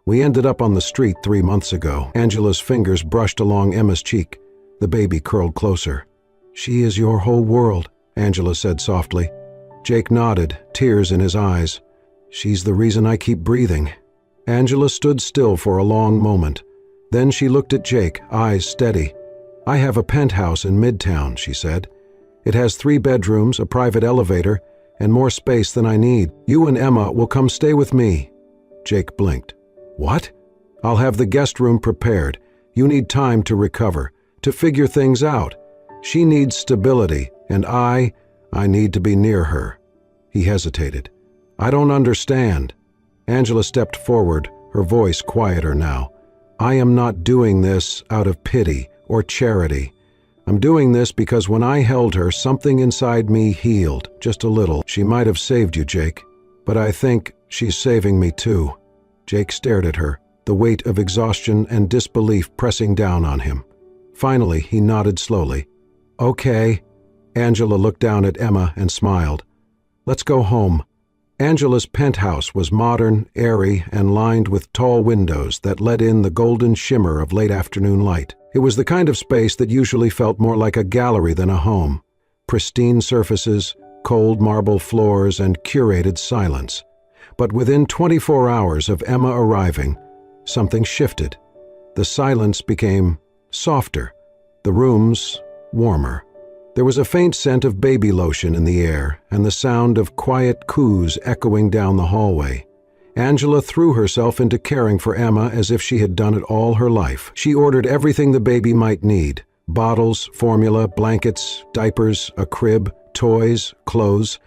We ended up on the street 3 months ago. Angela's fingers brushed along Emma's cheek. The baby curled closer. She is your whole world, Angela said softly. Jake nodded, tears in his eyes. She's the reason I keep breathing. Angela stood still for a long moment. Then she looked at Jake, eyes steady. I have a penthouse in Midtown, she said. It has 3 bedrooms, a private elevator, and more space than I need. You and Emma will come stay with me. Jake blinked. What? I'll have the guest room prepared. You need time to recover, to figure things out. She needs stability, and I need to be near her. He hesitated. I don't understand. Angela stepped forward, her voice quieter now. I am not doing this out of pity or charity. I'm doing this because when I held her, something inside me healed, just a little. She might have saved you, Jake, but I think she's saving me too. Jake stared at her, the weight of exhaustion and disbelief pressing down on him. Finally, he nodded slowly. Okay. Angela looked down at Emma and smiled. Let's go home. Angela's penthouse was modern, airy, and lined with tall windows that let in the golden shimmer of late afternoon light. It was the kind of space that usually felt more like a gallery than a home. Pristine surfaces, cold marble floors, and curated silence. But within 24 hours of Emma arriving, something shifted. The silence became softer, the rooms warmer. There was a faint scent of baby lotion in the air and the sound of quiet coos echoing down the hallway. Angela threw herself into caring for Emma as if she had done it all her life. She ordered everything the baby might need: bottles, formula, blankets, diapers, a crib, toys, clothes.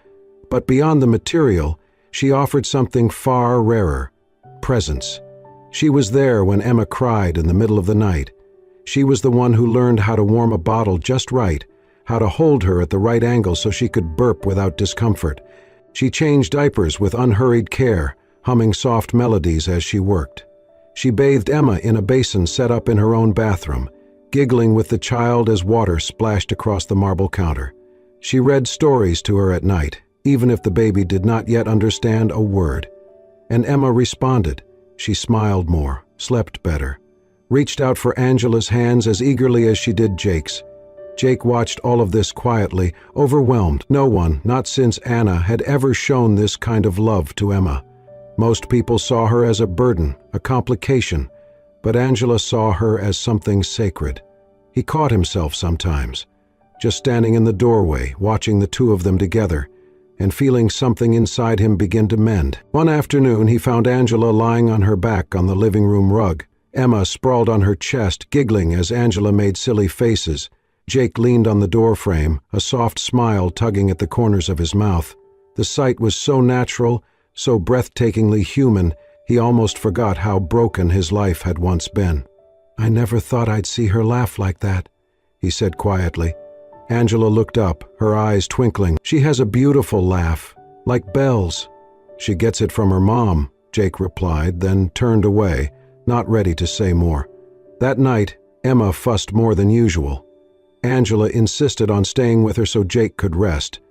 But beyond the material, she offered something far rarer: presence. She was there when Emma cried in the middle of the night. She was the one who learned how to warm a bottle just right, how to hold her at the right angle so she could burp without discomfort. She changed diapers with unhurried care, humming soft melodies as she worked. She bathed Emma in a basin set up in her own bathroom, giggling with the child as water splashed across the marble counter. She read stories to her at night, even if the baby did not yet understand a word. And Emma responded. She smiled more, slept better, reached out for Angela's hands as eagerly as she did Jake's. Jake watched all of this quietly, overwhelmed. No one, not since Anna, had ever shown this kind of love to Emma. Most people saw her as a burden, a complication, but Angela saw her as something sacred. He caught himself sometimes, just standing in the doorway, watching the two of them together, and feeling something inside him begin to mend. One afternoon, he found Angela lying on her back on the living room rug. Emma sprawled on her chest, giggling as Angela made silly faces. Jake leaned on the doorframe, a soft smile tugging at the corners of his mouth. The sight was so natural, so breathtakingly human, he almost forgot how broken his life had once been. I never thought I'd see her laugh like that, he said quietly. Angela looked up, her eyes twinkling. She has a beautiful laugh, Like bells. She gets it from her mom, Jake replied, then turned away, not ready to say more. That night, Emma fussed more than usual. Angela insisted on staying with her so Jake could rest.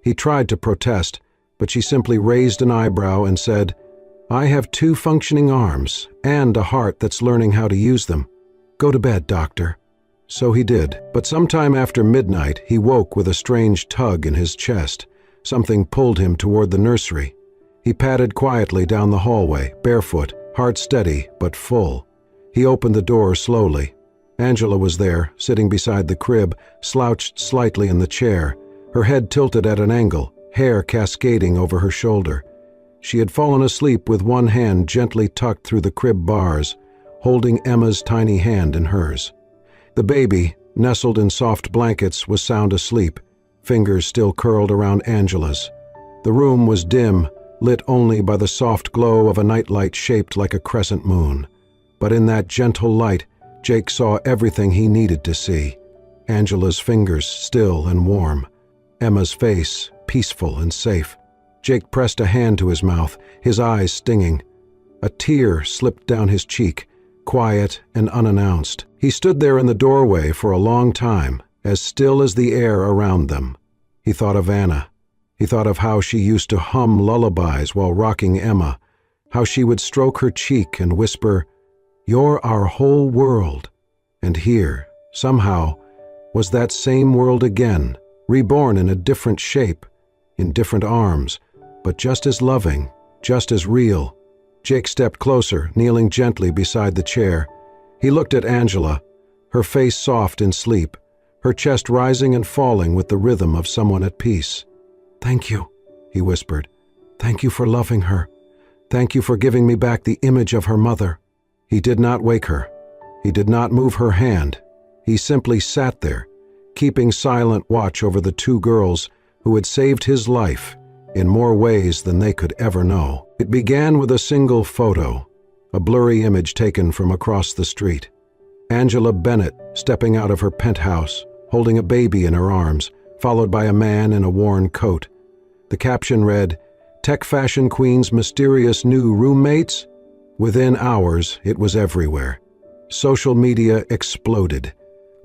He tried to protest, but she simply raised an eyebrow and said, "I have 2 functioning arms and a heart that's learning how to use them. Go to bed, doctor." So he did, but sometime after midnight he woke with a strange tug in his chest. Something pulled him toward the nursery. He padded quietly down the hallway, barefoot, heart steady but full. He opened the door slowly. Angela was there, sitting beside the crib, slouched slightly in the chair, her head tilted at an angle, hair cascading over her shoulder. She had fallen asleep with one hand gently tucked through the crib bars, holding Emma's tiny hand in hers. The baby, nestled in soft blankets, was sound asleep, fingers still curled around Angela's. The room was dim, lit only by the soft glow of a nightlight shaped like a crescent moon. But in that gentle light, Jake saw everything he needed to see. Angela's fingers still and warm. Emma's face peaceful and safe. Jake pressed a hand to his mouth, his eyes stinging. A tear slipped down his cheek, quiet and unannounced. He stood there in the doorway for a long time, as still as the air around them. He thought of Anna. He thought of how she used to hum lullabies while rocking Emma, how she would stroke her cheek and whisper, "You're our whole world." And here, somehow, was that same world again, reborn in a different shape, in different arms, but just as loving, just as real. Jake stepped closer, kneeling gently beside the chair. He looked at Angela, her face soft in sleep, her chest rising and falling with the rhythm of someone at peace. "Thank you," he whispered. "Thank you for loving her. Thank you for giving me back the image of her mother." He did not wake her. He did not move her hand. He simply sat there, keeping silent watch over the 2 girls who had saved his life in more ways than they could ever know. It began with a single photo, a blurry image taken from across the street. Angela Bennett stepping out of her penthouse, holding a baby in her arms, followed by a man in a worn coat. The caption read, "Tech fashion queen's mysterious new roommates?" Within hours, it was everywhere. Social media exploded.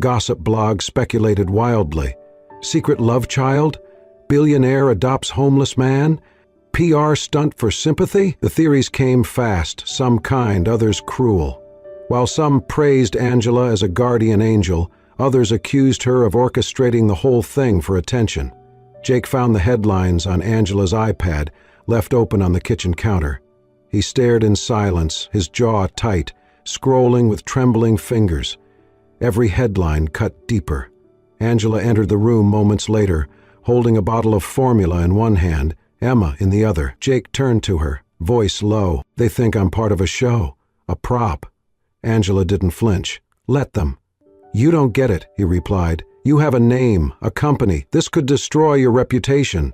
Gossip blogs speculated wildly. Secret love child? Billionaire adopts homeless man? PR stunt for sympathy? The theories came fast, some kind, others cruel. While some praised Angela as a guardian angel, others accused her of orchestrating the whole thing for attention. Jake found the headlines on Angela's iPad, left open on the kitchen counter. He stared in silence, his jaw tight, scrolling with trembling fingers. Every headline cut deeper. Angela entered the room moments later, holding a bottle of formula in one hand, Emma in the other. Jake turned to her, voice low. "They think I'm part of a show, a prop." Angela didn't flinch. "Let them." "You don't get it," he replied. "You have a name, a company. This could destroy your reputation."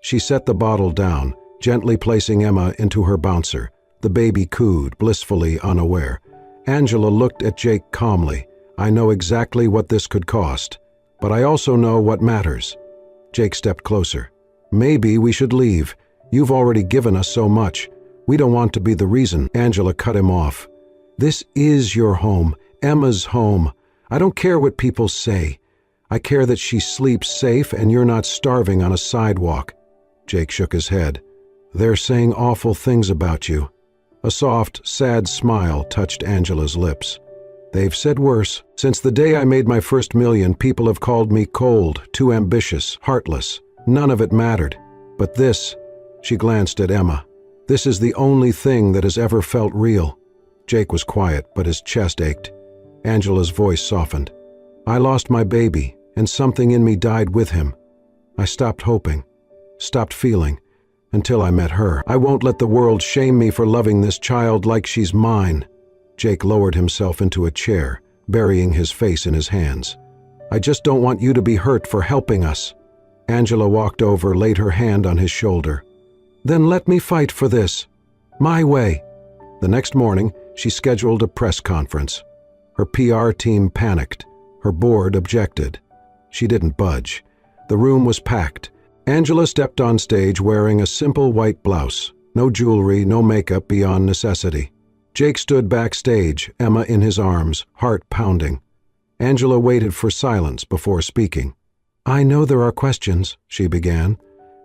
She set the bottle down, gently placing Emma into her bouncer. The baby cooed, blissfully unaware. Angela looked at Jake calmly. "I know exactly what this could cost, but I also know what matters." Jake stepped closer. "Maybe we should leave. You've already given us so much. We don't want to be the reason." Angela cut him off. "This is your home, Emma's home. I don't care what people say. I care that she sleeps safe and you're not starving on a sidewalk." Jake shook his head. "They're saying awful things about you." A soft, sad smile touched Angela's lips. "They've said worse. Since the day I made my first million, people have called me cold, too ambitious, heartless. None of it mattered. But this," she glanced at Emma, "this is the only thing that has ever felt real." Jake was quiet, but his chest ached. Angela's voice softened. "I lost my baby, and something in me died with him. I stopped hoping, stopped feeling, until I met her. I won't let the world shame me for loving this child like she's mine." Jake lowered himself into a chair, burying his face in his hands. "I just don't want you to be hurt for helping us." Angela walked over, laid her hand on his shoulder. "Then let me fight for this. My way." The next morning, she scheduled a press conference. Her PR team panicked. Her board objected. She didn't budge. The room was packed. Angela stepped on stage wearing a simple white blouse, no jewelry, no makeup beyond necessity. Jake stood backstage, Emma in his arms, heart pounding. Angela waited for silence before speaking. "I know there are questions," she began.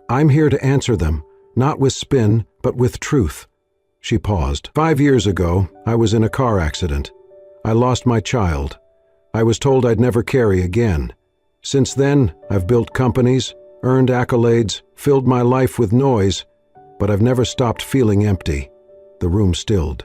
"I'm here to answer them, not with spin, but with truth." She paused. 5 years ago, I was in a car accident. I lost my child. I was told I'd never carry again. Since then, I've built companies, earned accolades, filled my life with noise, but I've never stopped feeling empty. The room stilled.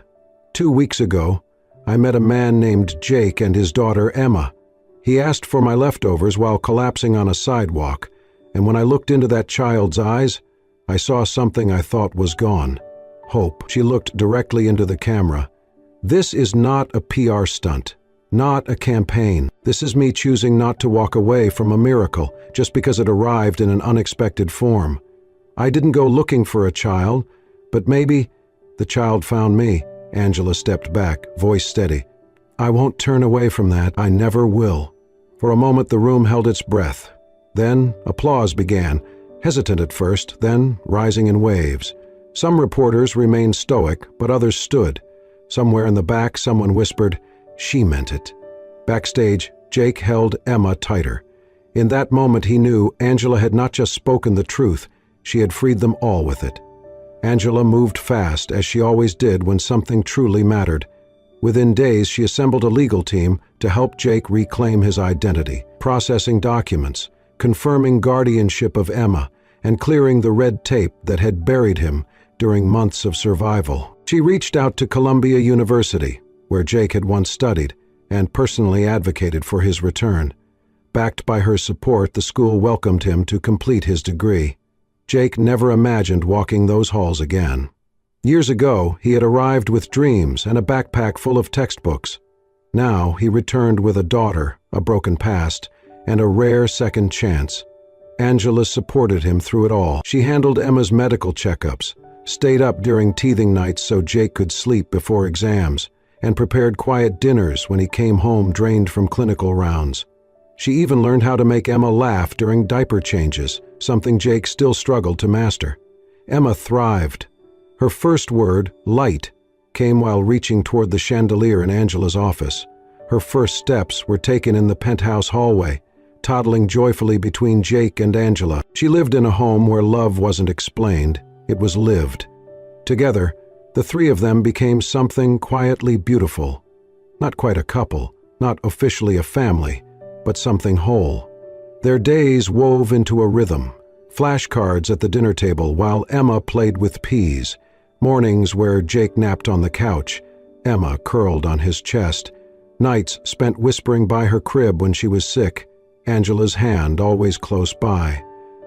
2 weeks ago, I met a man named Jake and his daughter Emma. He asked for my leftovers while collapsing on a sidewalk, and when I looked into that child's eyes, I saw something I thought was gone. Hope. She looked directly into the camera. This is not a PR stunt, not a campaign. This is me choosing not to walk away from a miracle just because it arrived in an unexpected form. I didn't go looking for a child, but maybe the child found me. Angela stepped back, voice steady. I won't turn away from that. I never will. For a moment the room held its breath. Then applause began, hesitant at first, then rising in waves. Some reporters remained stoic, but others stood. Somewhere in the back someone whispered, "She meant it." Backstage, Jake held Emma tighter. In that moment he knew Angela had not just spoken the truth, she had freed them all with it. Angela moved fast, as she always did when something truly mattered. Within days, she assembled a legal team to help Jake reclaim his identity, processing documents, confirming guardianship of Emma, and clearing the red tape that had buried him during months of survival. She reached out to Columbia University, where Jake had once studied, and personally advocated for his return. Backed by her support, the school welcomed him to complete his degree. Jake never imagined walking those halls again. Years ago, he had arrived with dreams and a backpack full of textbooks. Now, he returned with a daughter, a broken past, and a rare second chance. Angela supported him through it all. She handled Emma's medical checkups, stayed up during teething nights so Jake could sleep before exams, and prepared quiet dinners when he came home drained from clinical rounds. She even learned how to make Emma laugh during diaper changes, something Jake still struggled to master. Emma thrived. Her first word, light, came while reaching toward the chandelier in Angela's office. Her first steps were taken in the penthouse hallway, toddling joyfully between Jake and Angela. She lived in a home where love wasn't explained, it was lived. Together, the three of them became something quietly beautiful. Not quite a couple, not officially a family, but something whole. Their days wove into a rhythm. Flashcards at the dinner table while Emma played with peas. Mornings where Jake napped on the couch, Emma curled on his chest. Nights spent whispering by her crib when she was sick, Angela's hand always close by.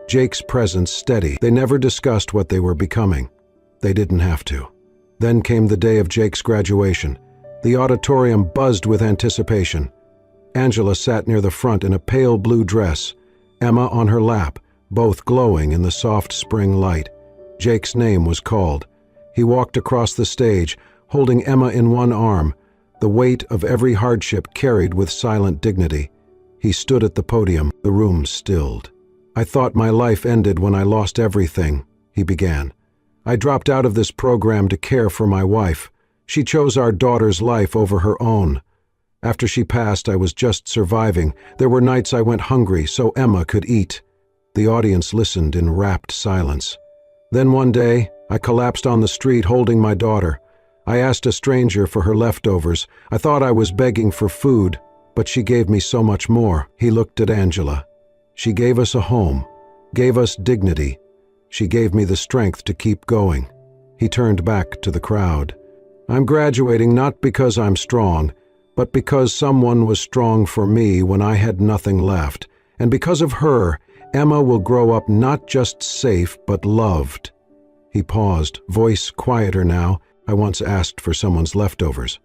Jake's presence steady. They never discussed what they were becoming. They didn't have to. Then came the day of Jake's graduation. The auditorium buzzed with anticipation. Angela sat near the front in a pale blue dress, Emma on her lap, both glowing in the soft spring light. Jake's name was called. He walked across the stage, holding Emma in one arm, the weight of every hardship carried with silent dignity. He stood at the podium, the room stilled. I thought my life ended when I lost everything, he began. I dropped out of this program to care for my wife. She chose our daughter's life over her own. After she passed, I was just surviving. There were nights I went hungry so Emma could eat. The audience listened in rapt silence. Then one day, I collapsed on the street holding my daughter. I asked a stranger for her leftovers. I thought I was begging for food, but she gave me so much more. He looked at Angela. She gave us a home, gave us dignity. She gave me the strength to keep going. He turned back to the crowd. I'm graduating not because I'm strong, but because someone was strong for me when I had nothing left. And because of her, Emma will grow up not just safe, but loved. He paused, voice quieter now. I once asked for someone's leftovers.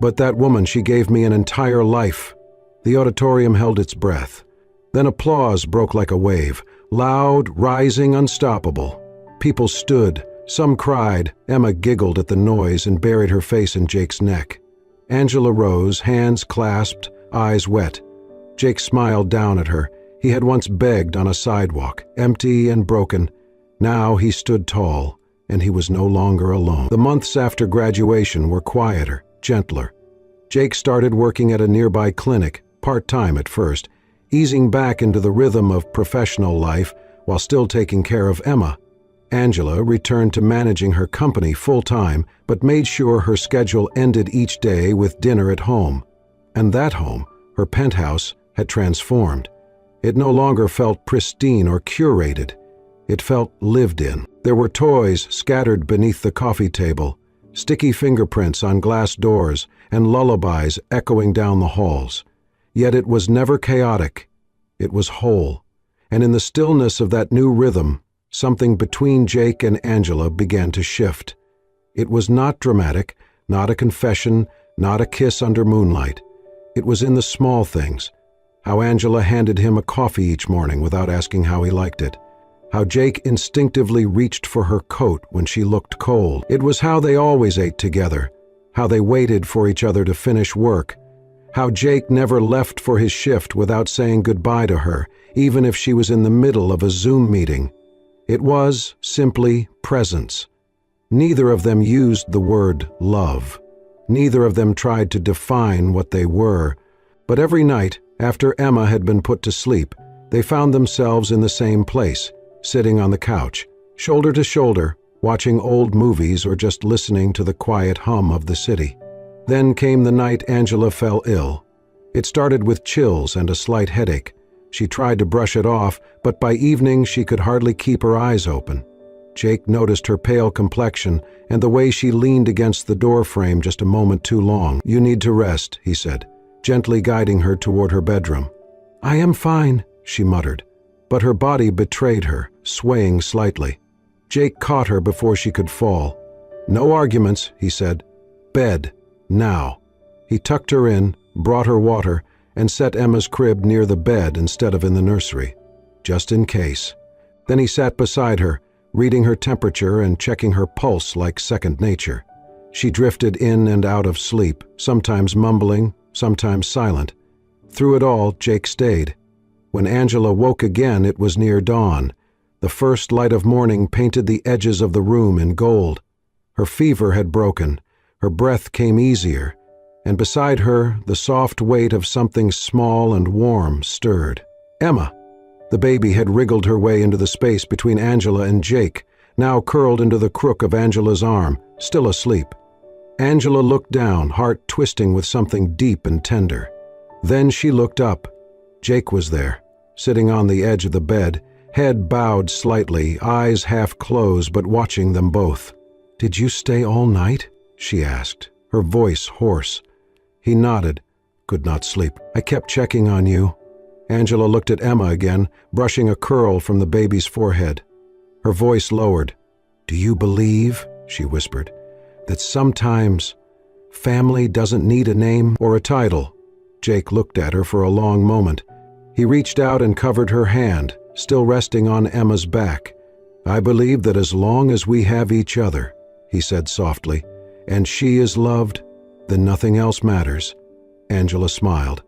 But that woman, she gave me an entire life. The auditorium held its breath. Then applause broke like a wave, loud, rising, unstoppable. People stood. Some cried. Emma giggled at the noise and buried her face in Jake's neck. Angela rose, hands clasped, eyes wet. Jake smiled down at her. He had once begged on a sidewalk, empty and broken. Now he stood tall, and he was no longer alone. The months after graduation were quieter, gentler. Jake started working at a nearby clinic, part-time at first, easing back into the rhythm of professional life while still taking care of Emma. Angela returned to managing her company full-time, but made sure her schedule ended each day with dinner at home. And that home, her penthouse, had transformed. It no longer felt pristine or curated. It felt lived in. There were toys scattered beneath the coffee table, sticky fingerprints on glass doors, and lullabies echoing down the halls. Yet it was never chaotic. It was whole. And in the stillness of that new rhythm, something between Jake and Angela began to shift. It was not dramatic, not a confession, not a kiss under moonlight. It was in the small things. How Angela handed him a coffee each morning without asking how he liked it. How Jake instinctively reached for her coat when she looked cold. It was how they always ate together, how they waited for each other to finish work, how Jake never left for his shift without saying goodbye to her, even if she was in the middle of a Zoom meeting. It was simply presence. Neither of them used the word love. Neither of them tried to define what they were. But every night, after Emma had been put to sleep, they found themselves in the same place, sitting on the couch, shoulder to shoulder, watching old movies or just listening to the quiet hum of the city. Then came the night Angela fell ill. It started with chills and a slight headache. She tried to brush it off, but by evening she could hardly keep her eyes open. Jake noticed her pale complexion and the way she leaned against the door frame just a moment too long. "You need to rest," he said, gently guiding her toward her bedroom. "I am fine," she muttered, but her body betrayed her, swaying slightly. Jake caught her before she could fall. "No arguments," he said. "Bed, now." He tucked her in, brought her water, and set Emma's crib near the bed instead of in the nursery, just in case. Then he sat beside her, reading her temperature and checking her pulse like second nature. She drifted in and out of sleep, sometimes mumbling, sometimes silent. Through it all, Jake stayed. When Angela woke again, it was near dawn. The first light of morning painted the edges of the room in gold. Her fever had broken. Her breath came easier. And beside her, the soft weight of something small and warm stirred. Emma! The baby had wriggled her way into the space between Angela and Jake, now curled into the crook of Angela's arm, still asleep. Angela looked down, heart twisting with something deep and tender. Then she looked up. Jake was there, sitting on the edge of the bed, head bowed slightly, eyes half closed but watching them both. "Did you stay all night?" she asked, her voice hoarse. He nodded. "Could not sleep. I kept checking on you." Angela looked at Emma again, brushing a curl from the baby's forehead. Her voice lowered. "Do you believe," she whispered, "that sometimes family doesn't need a name or a title?" Jake looked at her for a long moment. He reached out and covered her hand, still resting on Emma's back. "I believe that as long as we have each other," he said softly, "and she is loved, then nothing else matters." Angela smiled.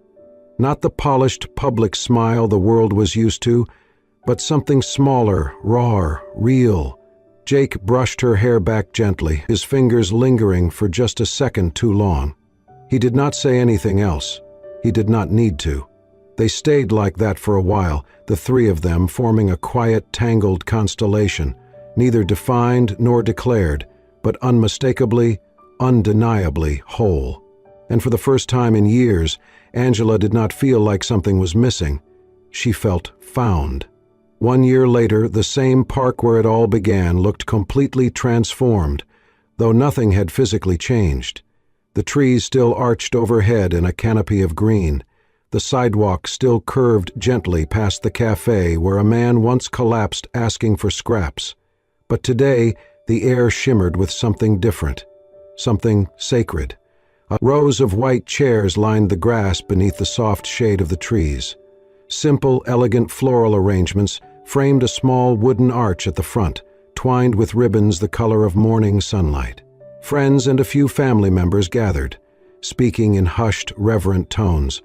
Not the polished public smile the world was used to, but something smaller, raw, real. Jake brushed her hair back gently, his fingers lingering for just a second too long. He did not say anything else. He did not need to. They stayed like that for a while, the three of them forming a quiet, tangled constellation, neither defined nor declared, but unmistakably, undeniably whole. And for the first time in years, Angela did not feel like something was missing. She felt found. 1 year later, the same park where it all began looked completely transformed, though nothing had physically changed. The trees still arched overhead in a canopy of green. The sidewalk still curved gently past the cafe where a man once collapsed asking for scraps. But today, the air shimmered with something different, something sacred. Rows of white chairs lined the grass beneath the soft shade of the trees. Simple, elegant floral arrangements framed a small wooden arch at the front, twined with ribbons the color of morning sunlight. Friends and a few family members gathered, speaking in hushed, reverent tones,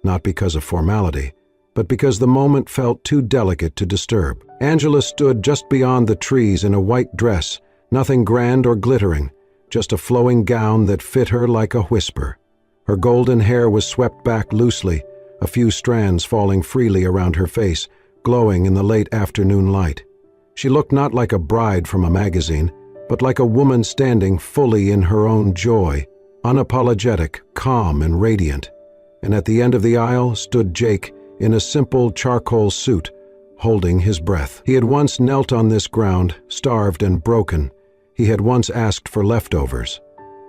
not because of formality, but because the moment felt too delicate to disturb. Angela stood just beyond the trees in a white dress, nothing grand or glittering, just a flowing gown that fit her like a whisper. Her golden hair was swept back loosely, a few strands falling freely around her face, glowing in the late afternoon light. She looked not like a bride from a magazine, but like a woman standing fully in her own joy, unapologetic, calm, and radiant. And at the end of the aisle stood Jake in a simple charcoal suit, holding his breath. He had once knelt on this ground, starved and broken. He had once asked for leftovers.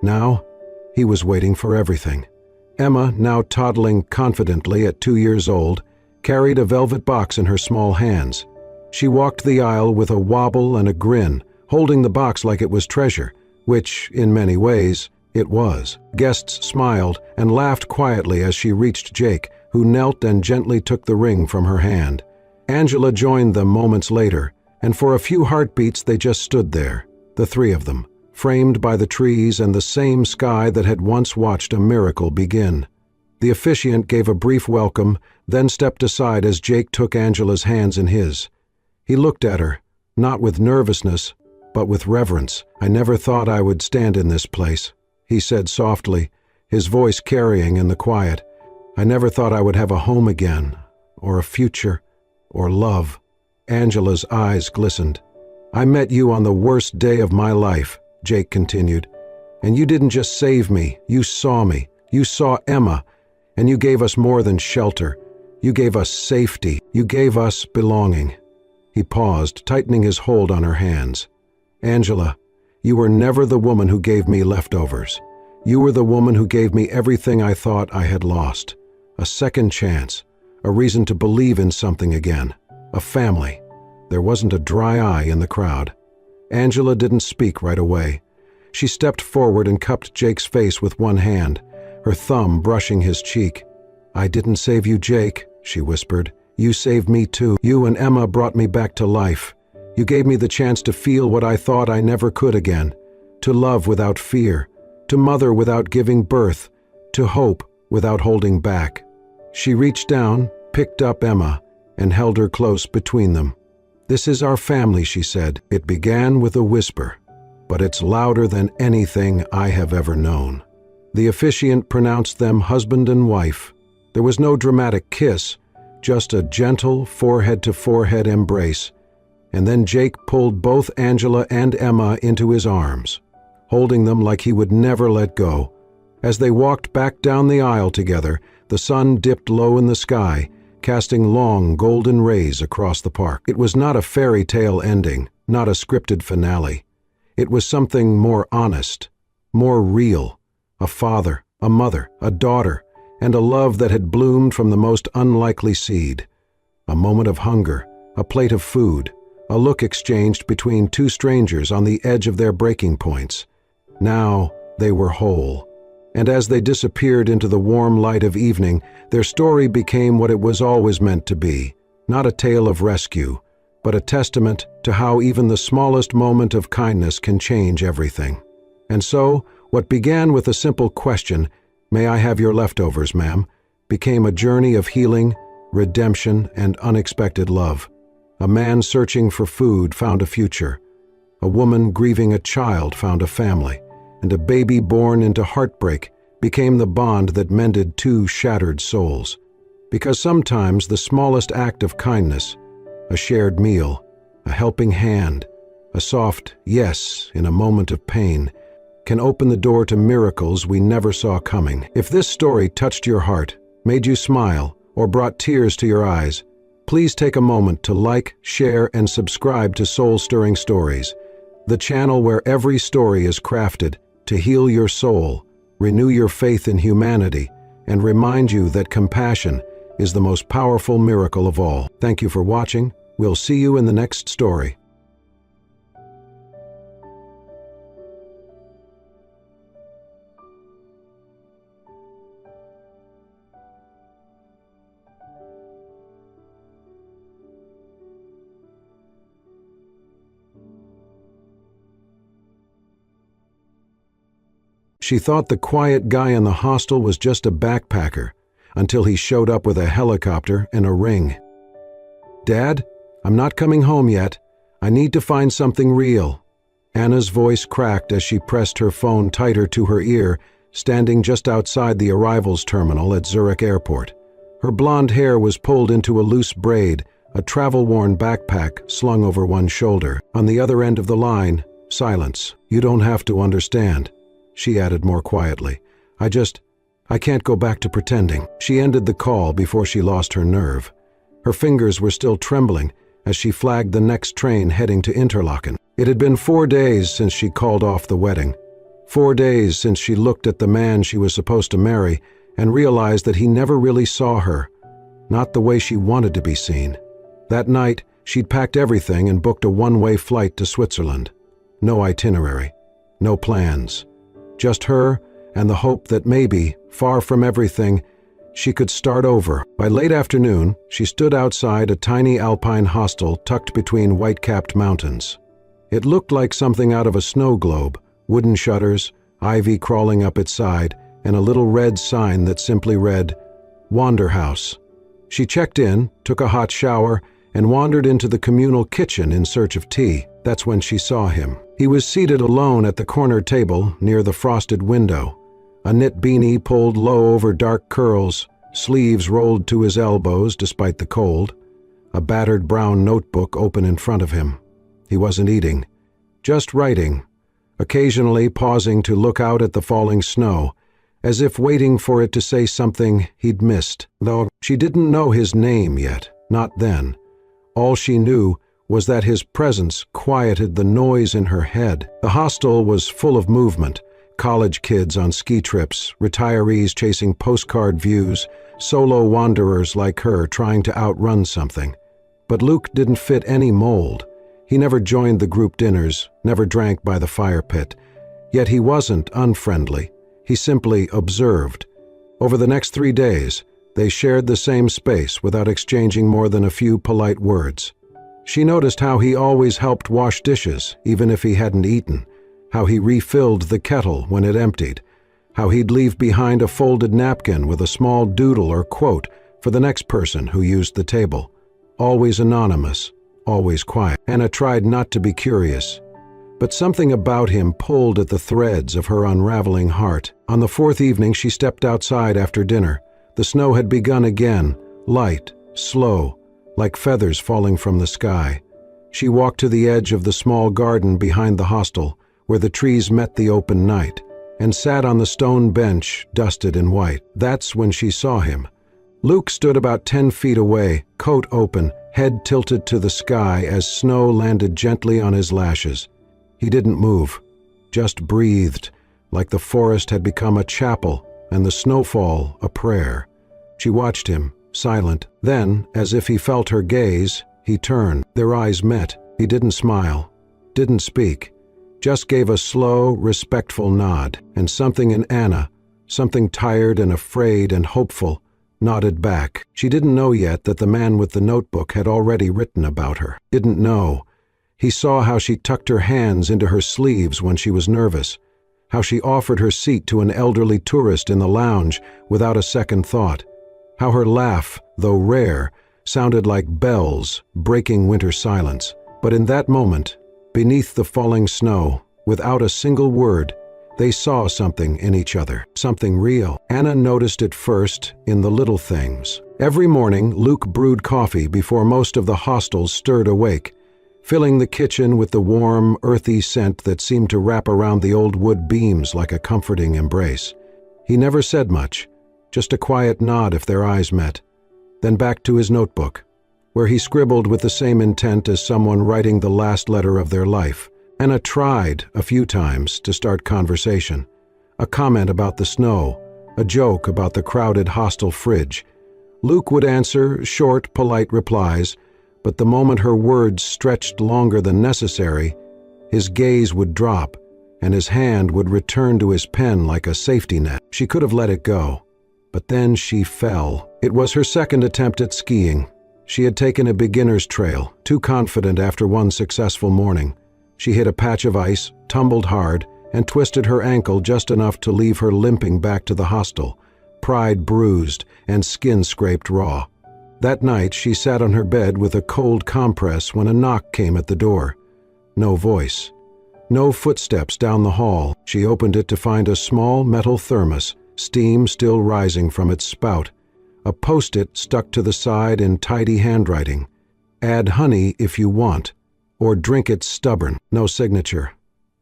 Now, he was waiting for everything. Emma, now toddling confidently at 2 years old, carried a velvet box in her small hands. She walked the aisle with a wobble and a grin, holding the box like it was treasure, which, in many ways, it was. Guests smiled and laughed quietly as she reached Jake, who knelt and gently took the ring from her hand. Angela joined them moments later, and for a few heartbeats they just stood there, the three of them, framed by the trees and the same sky that had once watched a miracle begin. The officiant gave a brief welcome, then stepped aside as Jake took Angela's hands in his. He looked at her, not with nervousness, but with reverence. "I never thought I would stand in this place," he said softly, his voice carrying in the quiet. "I never thought I would have a home again, or a future, or love." Angela's eyes glistened. "I met you on the worst day of my life," Jake continued. "And you didn't just save me, you saw me. You saw Emma, and you gave us more than shelter. You gave us safety. You gave us belonging." He paused, tightening his hold on her hands. "Angela, you were never the woman who gave me leftovers. You were the woman who gave me everything I thought I had lost. A second chance, a reason to believe in something again, a family." There wasn't a dry eye in the crowd. Angela didn't speak right away. She stepped forward and cupped Jake's face with one hand, her thumb brushing his cheek. "I didn't save you, Jake," she whispered. "You saved me too. You and Emma brought me back to life. You gave me the chance to feel what I thought I never could again, to love without fear, to mother without giving birth, to hope without holding back." She reached down, picked up Emma, and held her close between them. "This is our family," she said. "It began with a whisper, but it's louder than anything I have ever known." The officiant pronounced them husband and wife. There was no dramatic kiss, just a gentle forehead-to-forehead embrace, and then Jake pulled both Angela and Emma into his arms, holding them like he would never let go. As they walked back down the aisle together, the sun dipped low in the sky, casting long golden rays across the park. It was not a fairy tale ending, not a scripted finale. It was something more honest, more real, a father, a mother, a daughter, and a love that had bloomed from the most unlikely seed. A moment of hunger, a plate of food, a look exchanged between two strangers on the edge of their breaking points. Now they were whole. And as they disappeared into the warm light of evening, their story became what it was always meant to be, not a tale of rescue, but a testament to how even the smallest moment of kindness can change everything. And so, what began with a simple question, "May I have your leftovers, ma'am?" became a journey of healing, redemption, and unexpected love. A man searching for food found a future. A woman grieving a child found a family. And a baby born into heartbreak became the bond that mended two shattered souls. Because sometimes the smallest act of kindness, a shared meal, a helping hand, a soft yes in a moment of pain, can open the door to miracles we never saw coming. If this story touched your heart, made you smile, or brought tears to your eyes, please take a moment to like, share, and subscribe to Soul-Stirring Stories, the channel where every story is crafted to heal your soul, renew your faith in humanity, and remind you that compassion is the most powerful miracle of all. Thank you for watching. We'll see you in the next story. She thought the quiet guy in the hostel was just a backpacker, until he showed up with a helicopter and a ring. "Dad, I'm not coming home yet. I need to find something real." Anna's voice cracked as she pressed her phone tighter to her ear, standing just outside the arrivals terminal at Zurich Airport. Her blonde hair was pulled into a loose braid, a travel-worn backpack slung over one shoulder. On the other end of the line, silence. "You don't have to understand," she added more quietly. I can't go back to pretending." She ended the call before she lost her nerve. Her fingers were still trembling as she flagged the next train heading to Interlaken. It had been 4 days since she called off the wedding. 4 days since she looked at the man she was supposed to marry and realized that he never really saw her, not the way she wanted to be seen. That night, she'd packed everything and booked a one-way flight to Switzerland. No itinerary, no plans. Just her and the hope that maybe, far from everything, she could start over. By late afternoon, she stood outside a tiny alpine hostel tucked between white-capped mountains. It looked like something out of a snow globe, wooden shutters, ivy crawling up its side, and a little red sign that simply read, "Wander House." She checked in, took a hot shower, and wandered into the communal kitchen in search of tea. That's when she saw him. He was seated alone at the corner table near the frosted window, a knit beanie pulled low over dark curls, sleeves rolled to his elbows despite the cold, a battered brown notebook open in front of him. He wasn't eating, just writing, occasionally pausing to look out at the falling snow, as if waiting for it to say something he'd missed, though she didn't know his name yet, not then. All she knew was that his presence quieted the noise in her head. The hostel was full of movement, college kids on ski trips, retirees chasing postcard views, solo wanderers like her trying to outrun something. But Luke didn't fit any mold. He never joined the group dinners, never drank by the fire pit. Yet he wasn't unfriendly. He simply observed. Over the next 3 days, they shared the same space without exchanging more than a few polite words. She noticed how he always helped wash dishes, even if he hadn't eaten, how he refilled the kettle when it emptied, how he'd leave behind a folded napkin with a small doodle or quote for the next person who used the table. Always anonymous, always quiet. Anna tried not to be curious, but something about him pulled at the threads of her unraveling heart. On the 4th evening, she stepped outside after dinner. The snow had begun again, light, slow, like feathers falling from the sky. She walked to the edge of the small garden behind the hostel, where the trees met the open night, and sat on the stone bench dusted in white. That's when she saw him. Luke stood about 10 feet away, coat open, head tilted to the sky as snow landed gently on his lashes. He didn't move, just breathed, like the forest had become a chapel and the snowfall a prayer. She watched him, silent. Then, as if he felt her gaze, he turned. Their eyes met. He didn't smile, didn't speak, just gave a slow, respectful nod, and something in Anna, something tired and afraid and hopeful, nodded back. She didn't know yet that the man with the notebook had already written about her. Didn't know. He saw how she tucked her hands into her sleeves when she was nervous, how she offered her seat to an elderly tourist in the lounge without a second thought, how her laugh, though rare, sounded like bells breaking winter silence. But in that moment, beneath the falling snow, without a single word, they saw something in each other, something real. Anna noticed it first in the little things. Every morning, Luke brewed coffee before most of the hostels stirred awake, filling the kitchen with the warm, earthy scent that seemed to wrap around the old wood beams like a comforting embrace. He never said much, just a quiet nod if their eyes met, then back to his notebook, where he scribbled with the same intent as someone writing the last letter of their life. Anna tried a few times to start conversation, a comment about the snow, a joke about the crowded hostel fridge. Luke would answer short, polite replies, but the moment her words stretched longer than necessary, his gaze would drop, and his hand would return to his pen like a safety net. She could have let it go, but then she fell. It was her second attempt at skiing. She had taken a beginner's trail, too confident after one successful morning. She hit a patch of ice, tumbled hard, and twisted her ankle just enough to leave her limping back to the hostel, pride bruised and skin scraped raw. That night she sat on her bed with a cold compress when a knock came at the door. No voice. No footsteps down the hall. She opened it to find a small metal thermos, steam still rising from its spout. A post-it stuck to the side in tidy handwriting. Add honey if you want, or drink it stubborn. No signature.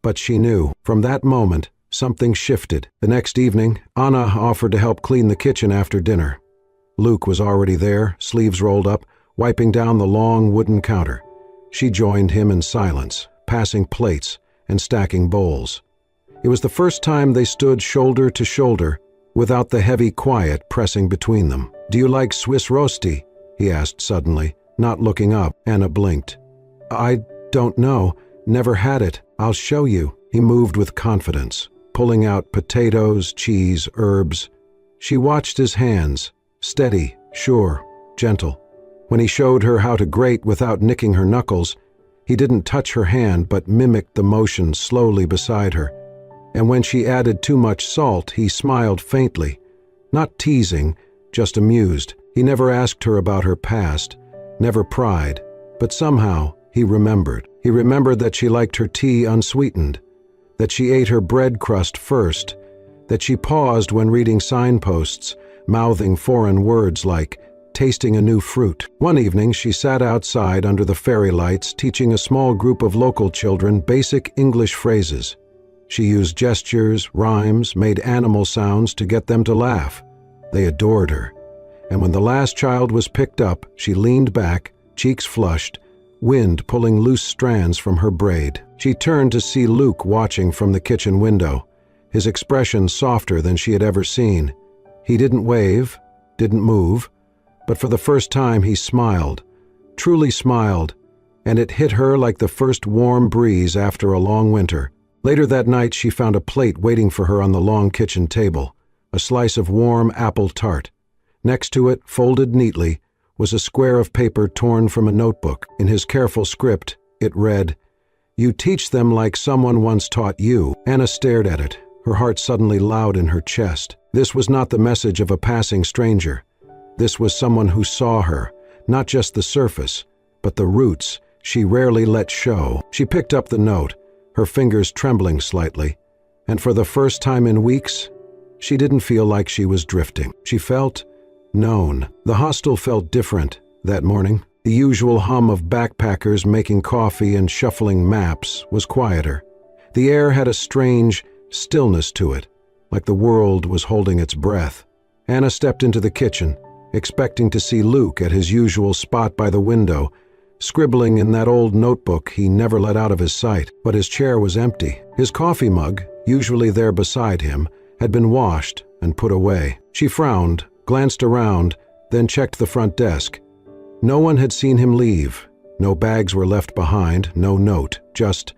But she knew. From that moment, something shifted. The next evening, Anna offered to help clean the kitchen after dinner. Luke was already there, sleeves rolled up, wiping down the long wooden counter. She joined him in silence, passing plates and stacking bowls. It was the first time they stood shoulder to shoulder, without the heavy quiet pressing between them. "Do you like Swiss roasty?" he asked suddenly, not looking up. Anna blinked. "I don't know. Never had it. I'll show you." He moved with confidence, pulling out potatoes, cheese, herbs. She watched his hands, steady, sure, gentle. When he showed her how to grate without nicking her knuckles, he didn't touch her hand but mimicked the motion slowly beside her. And when she added too much salt, he smiled faintly, not teasing, just amused. He never asked her about her past, never pried, but somehow he remembered. He remembered that she liked her tea unsweetened, that she ate her bread crust first, that she paused when reading signposts, mouthing foreign words like tasting a new fruit. One evening she sat outside under the fairy lights teaching a small group of local children basic English phrases. She used gestures, rhymes, made animal sounds to get them to laugh. They adored her. And when the last child was picked up, she leaned back, cheeks flushed, wind pulling loose strands from her braid. She turned to see Luke watching from the kitchen window, his expression softer than she had ever seen. He didn't wave, didn't move, but for the first time he smiled, truly smiled, and it hit her like the first warm breeze after a long winter. Later that night she found a plate waiting for her on the long kitchen table, a slice of warm apple tart. Next to it, folded neatly, was a square of paper torn from a notebook. In his careful script, it read, "You teach them like someone once taught you." Anna stared at it, her heart suddenly loud in her chest. This was not the message of a passing stranger. This was someone who saw her, not just the surface, but the roots she rarely let show. She picked up the note, her fingers trembling slightly, and for the first time in weeks, she didn't feel like she was drifting. She felt known. The hostel felt different that morning. The usual hum of backpackers making coffee and shuffling maps was quieter. The air had a strange stillness to it, like the world was holding its breath. Anna stepped into the kitchen, expecting to see Luke at his usual spot by the window, scribbling in that old notebook he never let out of his sight. But his chair was empty. His coffee mug, usually there beside him, had been washed and put away. She frowned, glanced around, then checked the front desk. No one had seen him leave. No bags were left behind, no note, just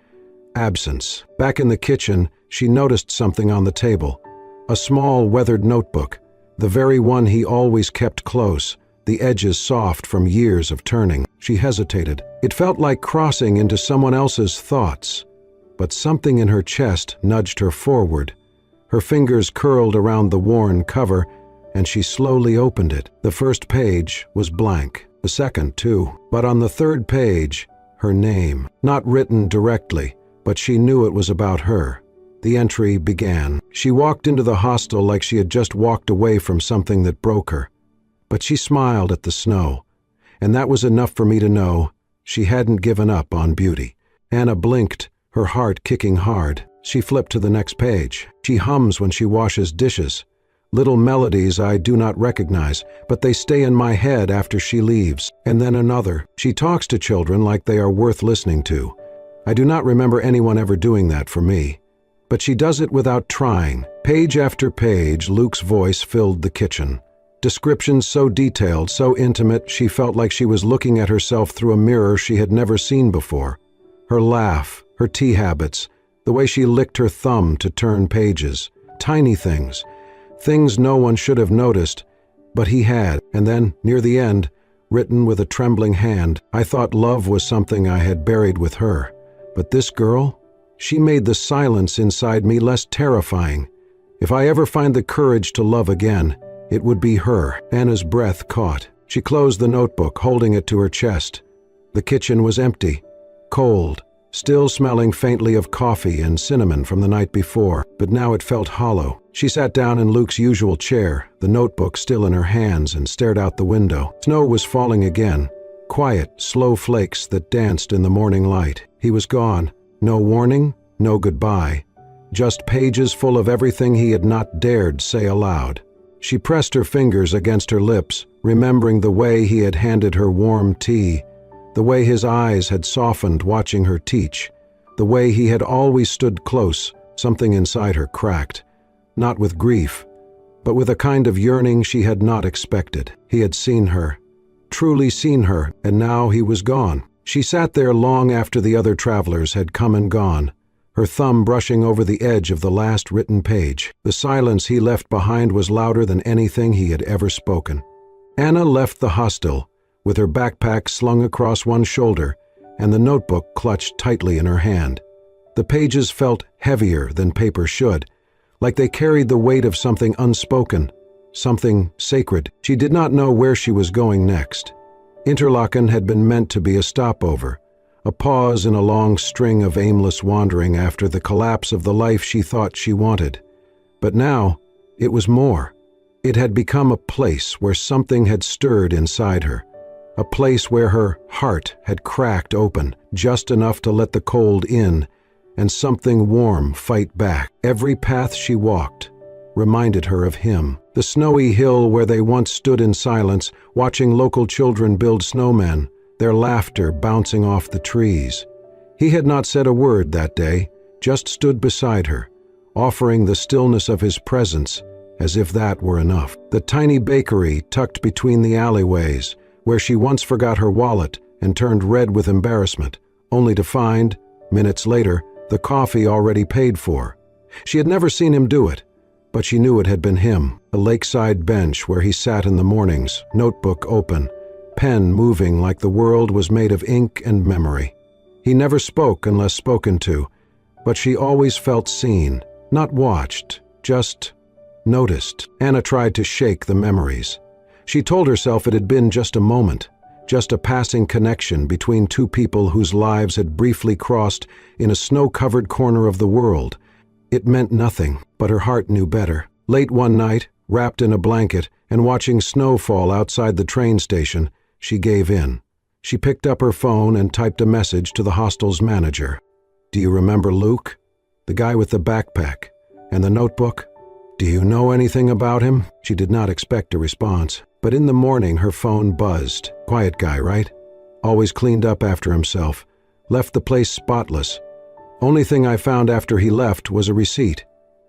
absence. Back in the kitchen, she noticed something on the table. A small, weathered notebook, the very one he always kept close, the edges soft from years of turning. She hesitated. It felt like crossing into someone else's thoughts, but something in her chest nudged her forward. Her fingers curled around the worn cover, and she slowly opened it. The first page was blank, the second too, but on the third page, her name. Not written directly, but she knew it was about her. The entry began. She walked into the hostel like she had just walked away from something that broke her. But she smiled at the snow, and that was enough for me to know she hadn't given up on beauty. Anna blinked, her heart kicking hard. She flipped to the next page. She hums when she washes dishes. Little melodies I do not recognize, but they stay in my head after she leaves. And then another. She talks to children like they are worth listening to. I do not remember anyone ever doing that for me. But she does it without trying. Page after page, Luke's voice filled the kitchen. Descriptions so detailed, so intimate, she felt like she was looking at herself through a mirror she had never seen before. Her laugh, her tea habits, the way she licked her thumb to turn pages. Tiny things. Things no one should have noticed, but he had. And then, near the end, written with a trembling hand, I thought love was something I had buried with her. But this girl, she made the silence inside me less terrifying. If I ever find the courage to love again, It would be her. Anna's breath caught. She closed the notebook, holding it to her chest. The kitchen was empty, cold, still smelling faintly of coffee and cinnamon from the night before, but now it felt hollow. She sat down in Luke's usual chair, the notebook still in her hands, and stared out the window. Snow was falling again, quiet, slow flakes that danced in the morning light. He was gone. No warning, no goodbye. Just pages full of everything he had not dared say aloud. She pressed her fingers against her lips, remembering the way he had handed her warm tea, the way his eyes had softened watching her teach, the way he had always stood close. Something inside her cracked, not with grief, but with a kind of yearning she had not expected. He had seen her, truly seen her, and now he was gone. She sat there long after the other travelers had come and gone, her thumb brushing over the edge of the last written page. The silence he left behind was louder than anything he had ever spoken. Anna left the hostel, with her backpack slung across one shoulder and the notebook clutched tightly in her hand. The pages felt heavier than paper should, like they carried the weight of something unspoken, something sacred. She did not know where she was going next. Interlaken had been meant to be a stopover, a pause in a long string of aimless wandering after the collapse of the life she thought she wanted. But now, it was more. It had become a place where something had stirred inside her, a place where her heart had cracked open, just enough to let the cold in, and something warm fight back. Every path she walked reminded her of him. The snowy hill where they once stood in silence, watching local children build snowmen, their laughter bouncing off the trees. He had not said a word that day, just stood beside her, offering the stillness of his presence as if that were enough. The tiny bakery tucked between the alleyways, where she once forgot her wallet and turned red with embarrassment, only to find, minutes later, the coffee already paid for. She had never seen him do it, but she knew it had been him. The lakeside bench where he sat in the mornings, notebook open, pen moving like the world was made of ink and memory. He never spoke unless spoken to, but she always felt seen, not watched, just noticed. Anna tried to shake the memories. She told herself it had been just a moment, just a passing connection between two people whose lives had briefly crossed in a snow-covered corner of the world. It meant nothing, but her heart knew better. Late one night, wrapped in a blanket and watching snow fall outside the train station, she gave in. She picked up her phone and typed a message to the hostel's manager. "Do you remember Luke? The guy with the backpack and the notebook? Do you know anything about him?" She did not expect a response, but in the morning her phone buzzed. Quiet guy, right? Always cleaned up after himself. Left the place spotless. Only thing I found after he left was a receipt.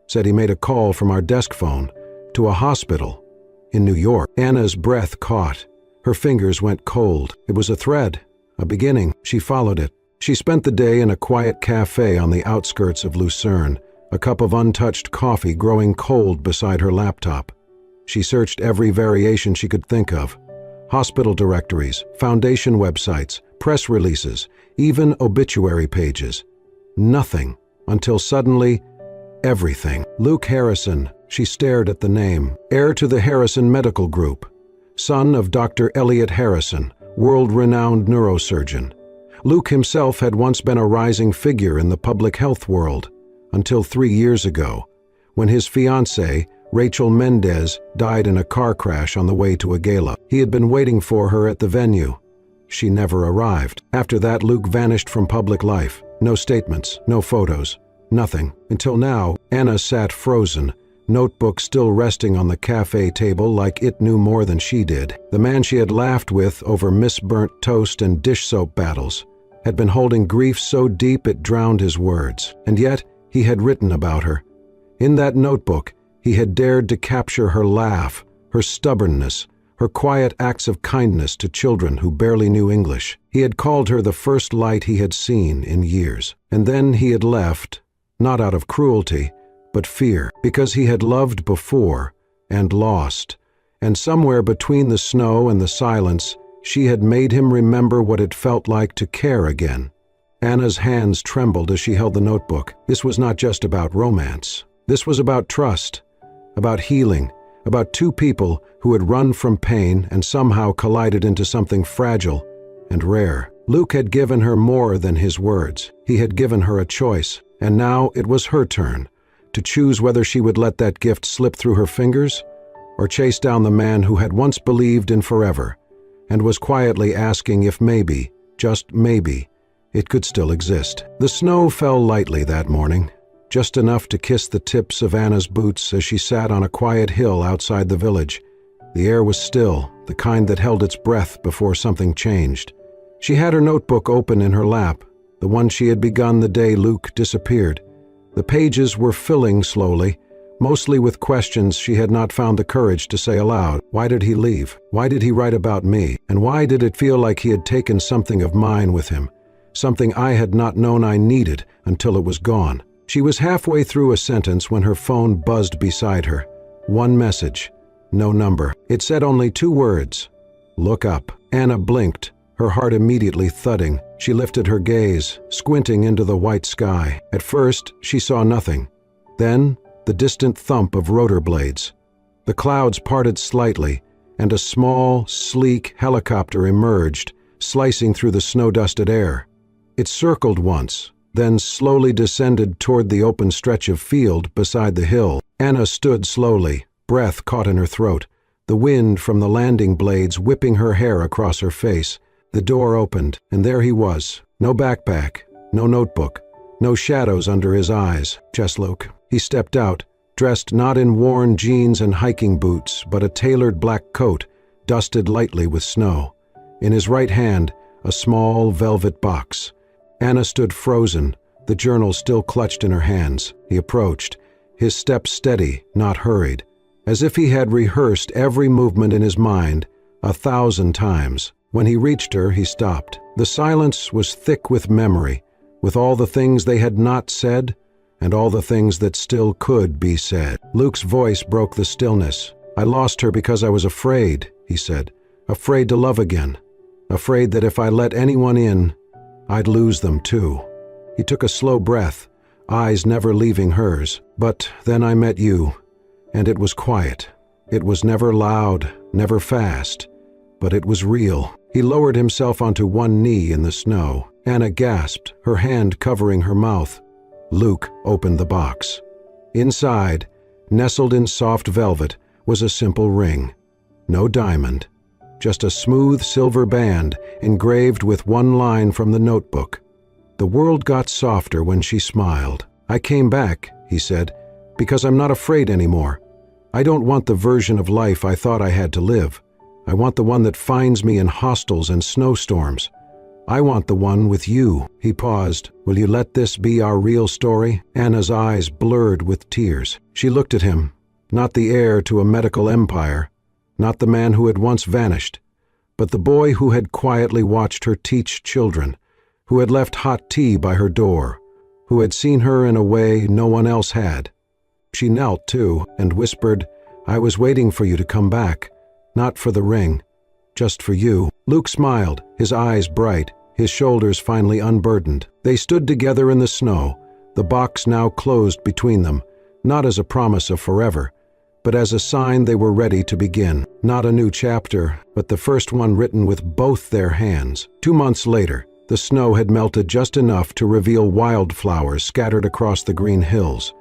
Said he made a call from our desk phone to a hospital in New York. Anna's breath caught. Her fingers went cold. It was a thread, a beginning. She followed it. She spent the day in a quiet cafe on the outskirts of Lucerne, a cup of untouched coffee growing cold beside her laptop. She searched every variation she could think of. Hospital directories, foundation websites, press releases, even obituary pages. Nothing, until suddenly, everything. Luke Harrison. She stared at the name. Heir to the Harrison Medical Group. Son of Dr. Elliot Harrison, world-renowned neurosurgeon. Luke himself had once been a rising figure in the public health world, until 3 years ago, when his fiancée, Rachel Mendez, died in a car crash on the way to a gala. He had been waiting for her at the venue. She never arrived. After that, Luke vanished from public life. No statements, no photos, nothing. Until now, Anna sat frozen, notebook still resting on the cafe table like it knew more than she did. The man she had laughed with over misburnt toast and dish soap battles had been holding grief so deep it drowned his words. And yet, he had written about her. In that notebook, he had dared to capture her laugh, her stubbornness, her quiet acts of kindness to children who barely knew English. He had called her the first light he had seen in years. And then he had left, not out of cruelty, but fear, because he had loved before and lost, and somewhere between the snow and the silence, she had made him remember what it felt like to care again. Anna's hands trembled as she held the notebook. This was not just about romance. This was about trust, about healing, about two people who had run from pain and somehow collided into something fragile and rare. Luke had given her more than his words. He had given her a choice, and now it was her turn to choose whether she would let that gift slip through her fingers or chase down the man who had once believed in forever and was quietly asking if maybe, just maybe, it could still exist. The snow fell lightly that morning, just enough to kiss the tips of Anna's boots as she sat on a quiet hill outside the village. The air was still, the kind that held its breath before something changed. She had her notebook open in her lap, the one she had begun the day Luke disappeared. The pages were filling slowly, mostly with questions she had not found the courage to say aloud. Why did he leave? Why did he write about me? And why did it feel like he had taken something of mine with him? Something I had not known I needed until it was gone. She was halfway through a sentence when her phone buzzed beside her. One message, no number. It said only two words: look up. Anna blinked, her heart immediately thudding. She lifted her gaze, squinting into the white sky. At first, she saw nothing. Then, the distant thump of rotor blades. The clouds parted slightly, and a small, sleek helicopter emerged, slicing through the snow-dusted air. It circled once, then slowly descended toward the open stretch of field beside the hill. Anna stood slowly, breath caught in her throat, the wind from the landing blades whipping her hair across her face. The door opened, and there he was. No backpack, no notebook, no shadows under his eyes. Just Luke. He stepped out, dressed not in worn jeans and hiking boots, but a tailored black coat, dusted lightly with snow. In his right hand, a small velvet box. Anna stood frozen, the journal still clutched in her hands. He approached, his step steady, not hurried, as if he had rehearsed every movement in his mind 1,000 times. When he reached her, he stopped. The silence was thick with memory, with all the things they had not said and all the things that still could be said. Luke's voice broke the stillness. I lost her because I was afraid, he said. Afraid to love again. Afraid that if I let anyone in, I'd lose them too. He took a slow breath, eyes never leaving hers. But then I met you, and it was quiet. It was never loud, never fast, but it was real. He lowered himself onto one knee in the snow. Anna gasped, her hand covering her mouth. Luke opened the box. Inside, nestled in soft velvet, was a simple ring. No diamond, just a smooth silver band engraved with one line from the notebook. The world got softer when she smiled. I came back, he said, because I'm not afraid anymore. I don't want the version of life I thought I had to live. I want the one that finds me in hostels and snowstorms. I want the one with you. He paused. Will you let this be our real story? Anna's eyes blurred with tears. She looked at him, not the heir to a medical empire, not the man who had once vanished, but the boy who had quietly watched her teach children, who had left hot tea by her door, who had seen her in a way no one else had. She knelt, too, and whispered, I was waiting for you to come back, not for the ring, just for you. Luke smiled, his eyes bright, his shoulders finally unburdened. They stood together in the snow, the box now closed between them, not as a promise of forever, but as a sign they were ready to begin. Not a new chapter, but the first one written with both their hands. 2 months later, the snow had melted just enough to reveal wildflowers scattered across the green hills.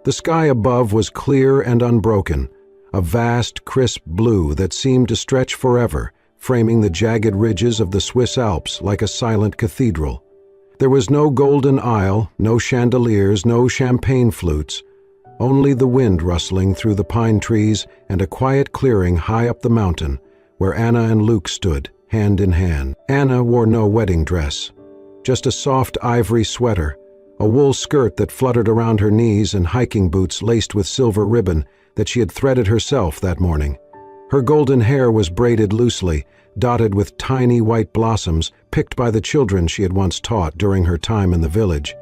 The sky above was clear and unbroken, a vast, crisp blue that seemed to stretch forever, framing the jagged ridges of the Swiss Alps like a silent cathedral. There was no golden aisle, no chandeliers, no champagne flutes, only the wind rustling through the pine trees and a quiet clearing high up the mountain where Anna and Luke stood, hand in hand. Anna wore no wedding dress, just a soft ivory sweater, a wool skirt that fluttered around her knees and hiking boots laced with silver ribbon that she had threaded herself that morning. Her golden hair was braided loosely, dotted with tiny white blossoms picked by the children she had once taught during her time in the village.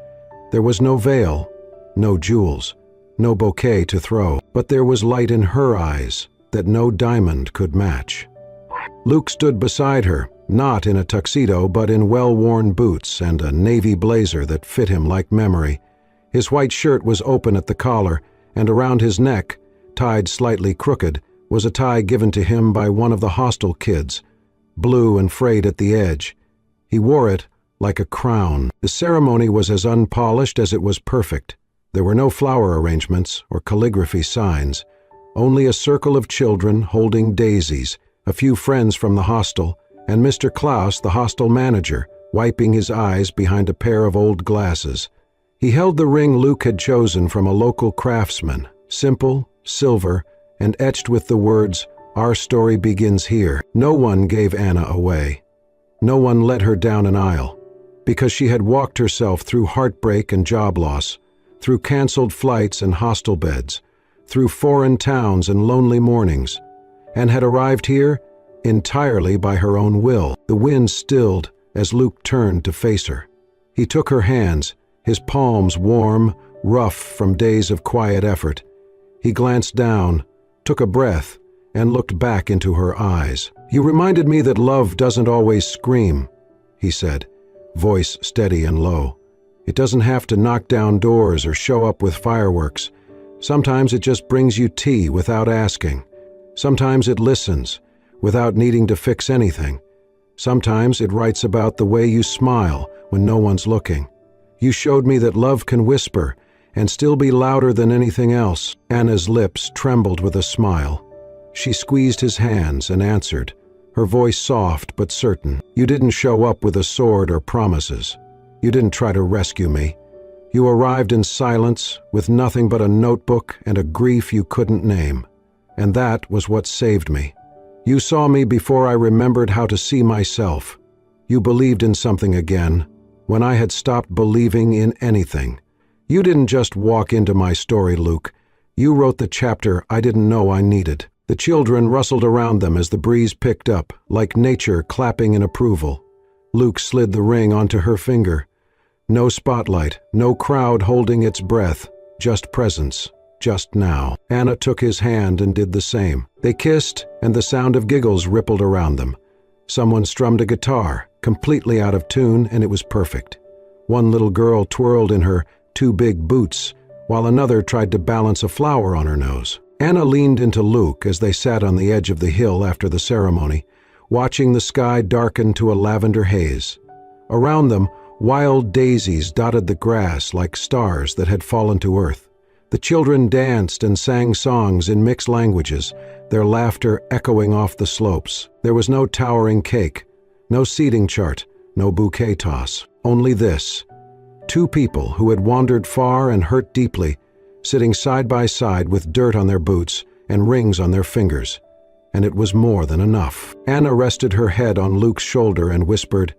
There was no veil, no jewels, no bouquet to throw, but there was light in her eyes that no diamond could match. Luke stood beside her, not in a tuxedo but in well-worn boots and a navy blazer that fit him like memory. His white shirt was open at the collar, and around his neck, tied slightly crooked, was a tie given to him by one of the hostel kids, blue and frayed at the edge. He wore it like a crown. The ceremony was as unpolished as it was perfect. There were no flower arrangements or calligraphy signs, only a circle of children holding daisies, a few friends from the hostel, and Mr. Klaus, the hostel manager, wiping his eyes behind a pair of old glasses. He held the ring Luke had chosen from a local craftsman, simple, silver, and etched with the words, "Our story begins here." No one gave Anna away. No one led her down an aisle, because she had walked herself through heartbreak and job loss, through canceled flights and hostel beds, through foreign towns and lonely mornings, and had arrived here entirely by her own will. The wind stilled as Luke turned to face her. He took her hands, his palms warm, rough from days of quiet effort. He glanced down, took a breath, and looked back into her eyes. "You reminded me that love doesn't always scream," he said, voice steady and low. "It doesn't have to knock down doors or show up with fireworks. Sometimes it just brings you tea without asking. Sometimes it listens, without needing to fix anything. Sometimes it writes about the way you smile when no one's looking. You showed me that love can whisper and still be louder than anything else." Anna's lips trembled with a smile. She squeezed his hands and answered, her voice soft but certain. "You didn't show up with a sword or promises. You didn't try to rescue me. You arrived in silence with nothing but a notebook and a grief you couldn't name. And that was what saved me. You saw me before I remembered how to see myself. You believed in something again, when I had stopped believing in anything. You didn't just walk into my story, Luke. You wrote the chapter I didn't know I needed." The children rustled around them as the breeze picked up, like nature clapping in approval. Luke slid the ring onto her finger. No spotlight, no crowd holding its breath, just presence, just now. Anna took his hand and did the same. They kissed, and the sound of giggles rippled around them. Someone strummed a guitar, completely out of tune, and it was perfect. One little girl twirled in her two big boots, while another tried to balance a flower on her nose. Anna leaned into Luke as they sat on the edge of the hill after the ceremony, watching the sky darken to a lavender haze. Around them, wild daisies dotted the grass like stars that had fallen to earth. The children danced and sang songs in mixed languages, their laughter echoing off the slopes. There was no towering cake, no seating chart, no bouquet toss. Only this: two people who had wandered far and hurt deeply, sitting side by side with dirt on their boots and rings on their fingers. And it was more than enough. Anna rested her head on Luke's shoulder and whispered,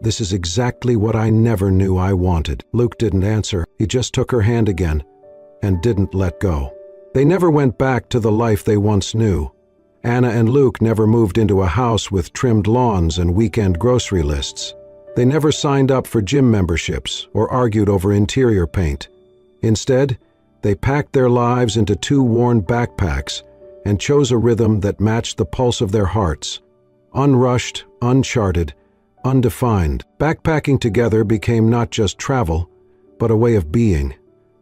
"This is exactly what I never knew I wanted." Luke didn't answer. He just took her hand again and didn't let go. They never went back to the life they once knew. Anna and Luke never moved into a house with trimmed lawns and weekend grocery lists. They never signed up for gym memberships or argued over interior paint. Instead, they packed their lives into two worn backpacks and chose a rhythm that matched the pulse of their hearts. Unrushed, uncharted, undefined. Backpacking together became not just travel, but a way of being.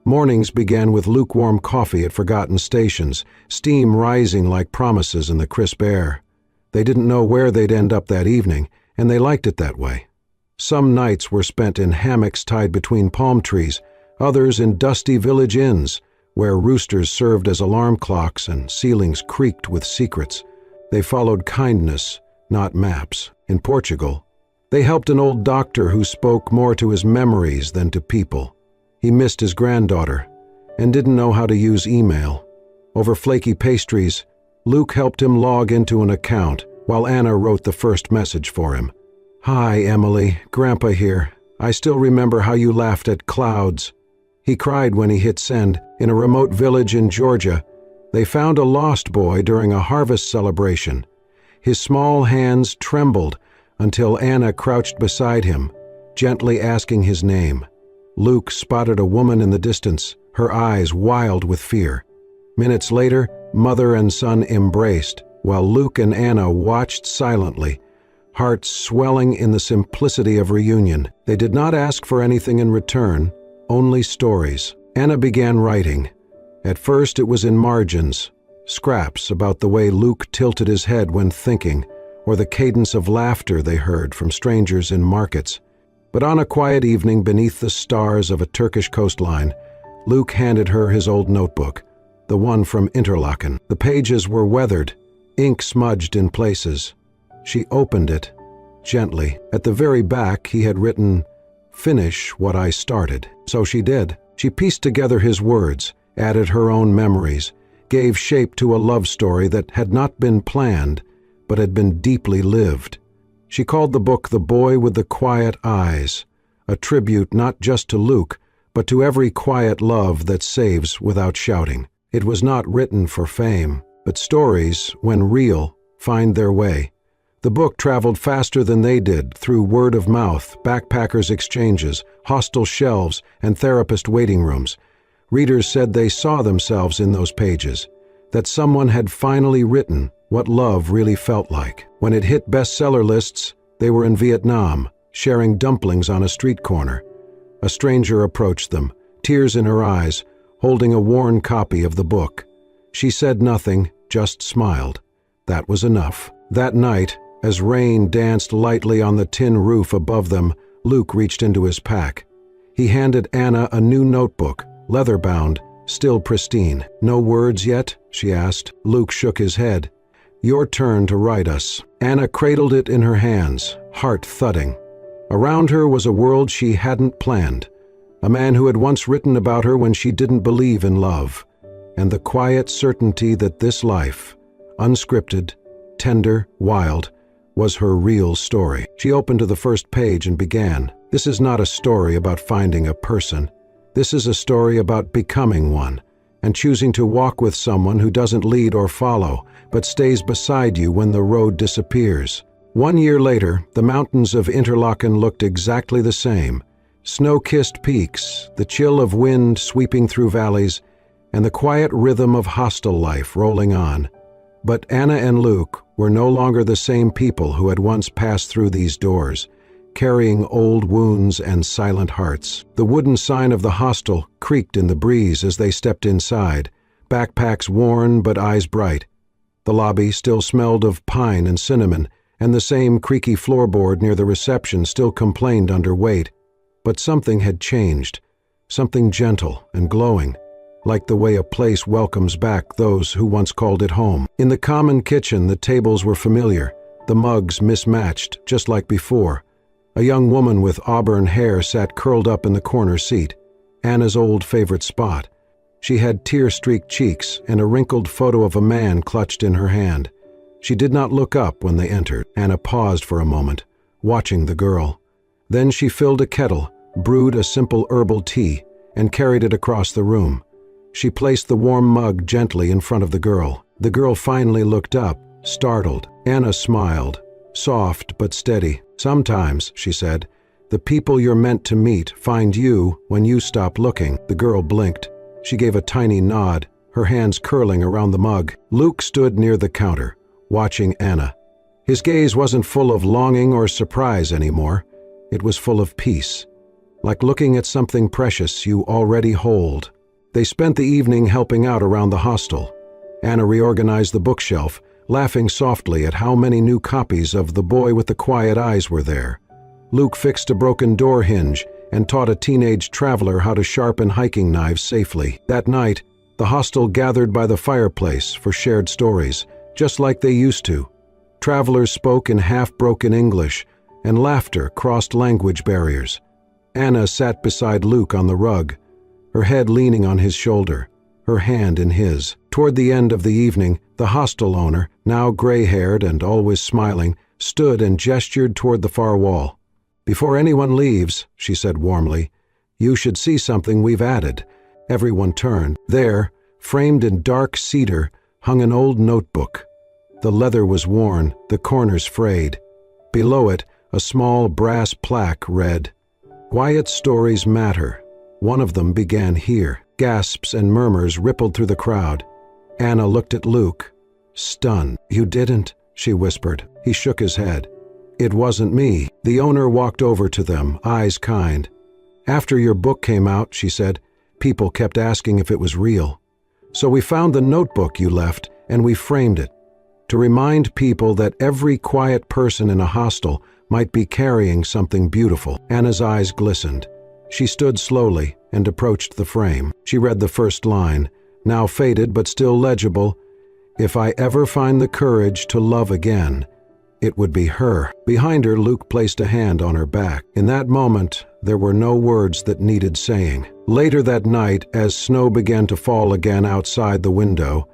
Mornings began with lukewarm coffee at forgotten stations, steam rising like promises in the crisp air. They didn't know where they'd end up that evening, and they liked it that way. Some nights were spent in hammocks tied between palm trees, others in dusty village inns, where roosters served as alarm clocks and ceilings creaked with secrets. They followed kindness, not maps. In Portugal, they helped an old doctor who spoke more to his memories than to people. He missed his granddaughter and didn't know how to use email. Over flaky pastries, Luke helped him log into an account while Anna wrote the first message for him. "Hi, Emily, Grandpa here. I still remember how you laughed at clouds." He cried when he hit send. In a remote village in Georgia, they found a lost boy during a harvest celebration. His small hands trembled until Anna crouched beside him, gently asking his name. Luke spotted a woman in the distance, her eyes wild with fear. Minutes later, mother and son embraced, while Luke and Anna watched silently, hearts swelling in the simplicity of reunion. They did not ask for anything in return, only stories. Anna began writing. At first it was in margins, scraps about the way Luke tilted his head when thinking, or the cadence of laughter they heard from strangers in markets. But on a quiet evening beneath the stars of a Turkish coastline, Luke handed her his old notebook, the one from Interlaken. The pages were weathered, ink smudged in places. She opened it, gently. At the very back he had written, "Finish what I started." So she did. She pieced together his words, added her own memories, gave shape to a love story that had not been planned, but had been deeply lived. She called the book The Boy with the Quiet Eyes, a tribute not just to Luke, but to every quiet love that saves without shouting. It was not written for fame, but stories, when real, find their way. The book traveled faster than they did, through word of mouth, backpackers' exchanges, hostel shelves, and therapist waiting rooms. Readers said they saw themselves in those pages, that someone had finally written what love really felt like. When it hit bestseller lists, they were in Vietnam, sharing dumplings on a street corner. A stranger approached them, tears in her eyes, holding a worn copy of the book. She said nothing, just smiled. That was enough. That night, as rain danced lightly on the tin roof above them, Luke reached into his pack. He handed Anna a new notebook, leather-bound, still pristine. "No words yet?" she asked. Luke shook his head. "Your turn to write us." Anna cradled it in her hands, heart thudding. Around her was a world she hadn't planned, a man who had once written about her when she didn't believe in love, and the quiet certainty that this life, unscripted, tender, wild, was her real story. She opened to the first page and began. "This is not a story about finding a person. This is a story about becoming one, and choosing to walk with someone who doesn't lead or follow, but stays beside you when the road disappears." 1 year later, the mountains of Interlaken looked exactly the same. Snow-kissed peaks, the chill of wind sweeping through valleys, and the quiet rhythm of hostel life rolling on. But Anna and Luke were no longer the same people who had once passed through these doors, carrying old wounds and silent hearts. The wooden sign of the hostel creaked in the breeze as they stepped inside, backpacks worn but eyes bright. The lobby still smelled of pine and cinnamon, and the same creaky floorboard near the reception still complained under weight. But something had changed, something gentle and glowing, like the way a place welcomes back those who once called it home. In the common kitchen, the tables were familiar, the mugs mismatched, just like before. A young woman with auburn hair sat curled up in the corner seat, Anna's old favorite spot. She had tear-streaked cheeks and a wrinkled photo of a man clutched in her hand. She did not look up when they entered. Anna paused for a moment, watching the girl. Then she filled a kettle, brewed a simple herbal tea, and carried it across the room. She placed the warm mug gently in front of the girl. The girl finally looked up, startled. Anna smiled, soft but steady. "Sometimes," she said, "the people you're meant to meet find you when you stop looking." The girl blinked. She gave a tiny nod, her hands curling around the mug. Luke stood near the counter, watching Anna. His gaze wasn't full of longing or surprise anymore. It was full of peace, like looking at something precious you already hold. They spent the evening helping out around the hostel. Anna reorganized the bookshelf, laughing softly at how many new copies of The Boy with the Quiet Eyes were there. Luke fixed a broken door hinge and taught a teenage traveler how to sharpen hiking knives safely. That night, the hostel gathered by the fireplace for shared stories, just like they used to. Travelers spoke in half-broken English, and laughter crossed language barriers. Anna sat beside Luke on the rug, her head leaning on his shoulder, her hand in his. Toward the end of the evening, the hostel owner, now gray-haired and always smiling, stood and gestured toward the far wall. "Before anyone leaves," she said warmly, "you should see something we've added." Everyone turned. There, framed in dark cedar, hung an old notebook. The leather was worn, the corners frayed. Below it, a small brass plaque read, "Quiet stories matter. One of them began here." Gasps and murmurs rippled through the crowd. Anna looked at Luke, stunned. "You didn't," she whispered. He shook his head. "It wasn't me." The owner walked over to them, eyes kind. "After your book came out," she said, "people kept asking if it was real. So we found the notebook you left and we framed it to remind people that every quiet person in a hostel might be carrying something beautiful. Anna's eyes glistened. She stood slowly and approached the frame. She read the first line, now faded but still legible: "If I ever find the courage to love again, it would be her." Behind her, Luke placed a hand on her back. In that moment, there were no words that needed saying. Later that night, as snow began to fall again outside the window,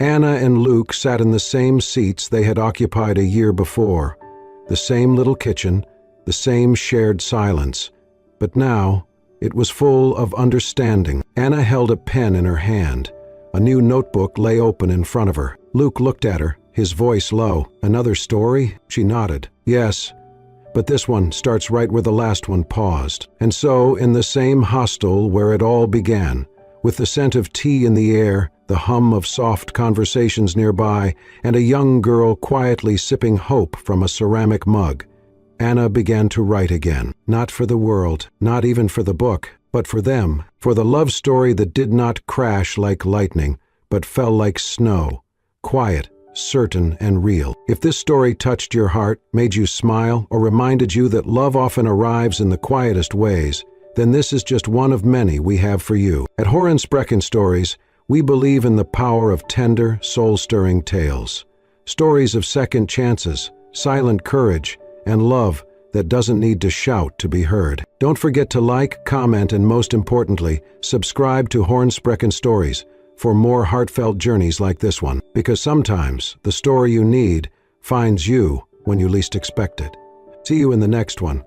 Anna and Luke sat in the same seats they had occupied a year before, the same little kitchen, the same shared silence. But now, it was full of understanding. Anna held a pen in her hand. A new notebook lay open in front of her. Luke looked at her, his voice low. "Another story?" She nodded. "Yes, but this one starts right where the last one paused." And so, in the same hostel where it all began, with the scent of tea in the air, the hum of soft conversations nearby, and a young girl quietly sipping hope from a ceramic mug, Anna began to write again. Not for the world, not even for the book, but for them, for the love story that did not crash like lightning, but fell like snow, quiet, certain, and real. If this story touched your heart, made you smile, or reminded you that love often arrives in the quietest ways, then this is just one of many we have for you. At Horensprechen Stories, we believe in the power of tender, soul-stirring tales. Stories of second chances, silent courage, and love that doesn't need to shout to be heard. Don't forget to like, comment, and most importantly, subscribe to Horensprechen Stories for more heartfelt journeys like this one, because sometimes the story you need finds you when you least expect it. See you in the next one.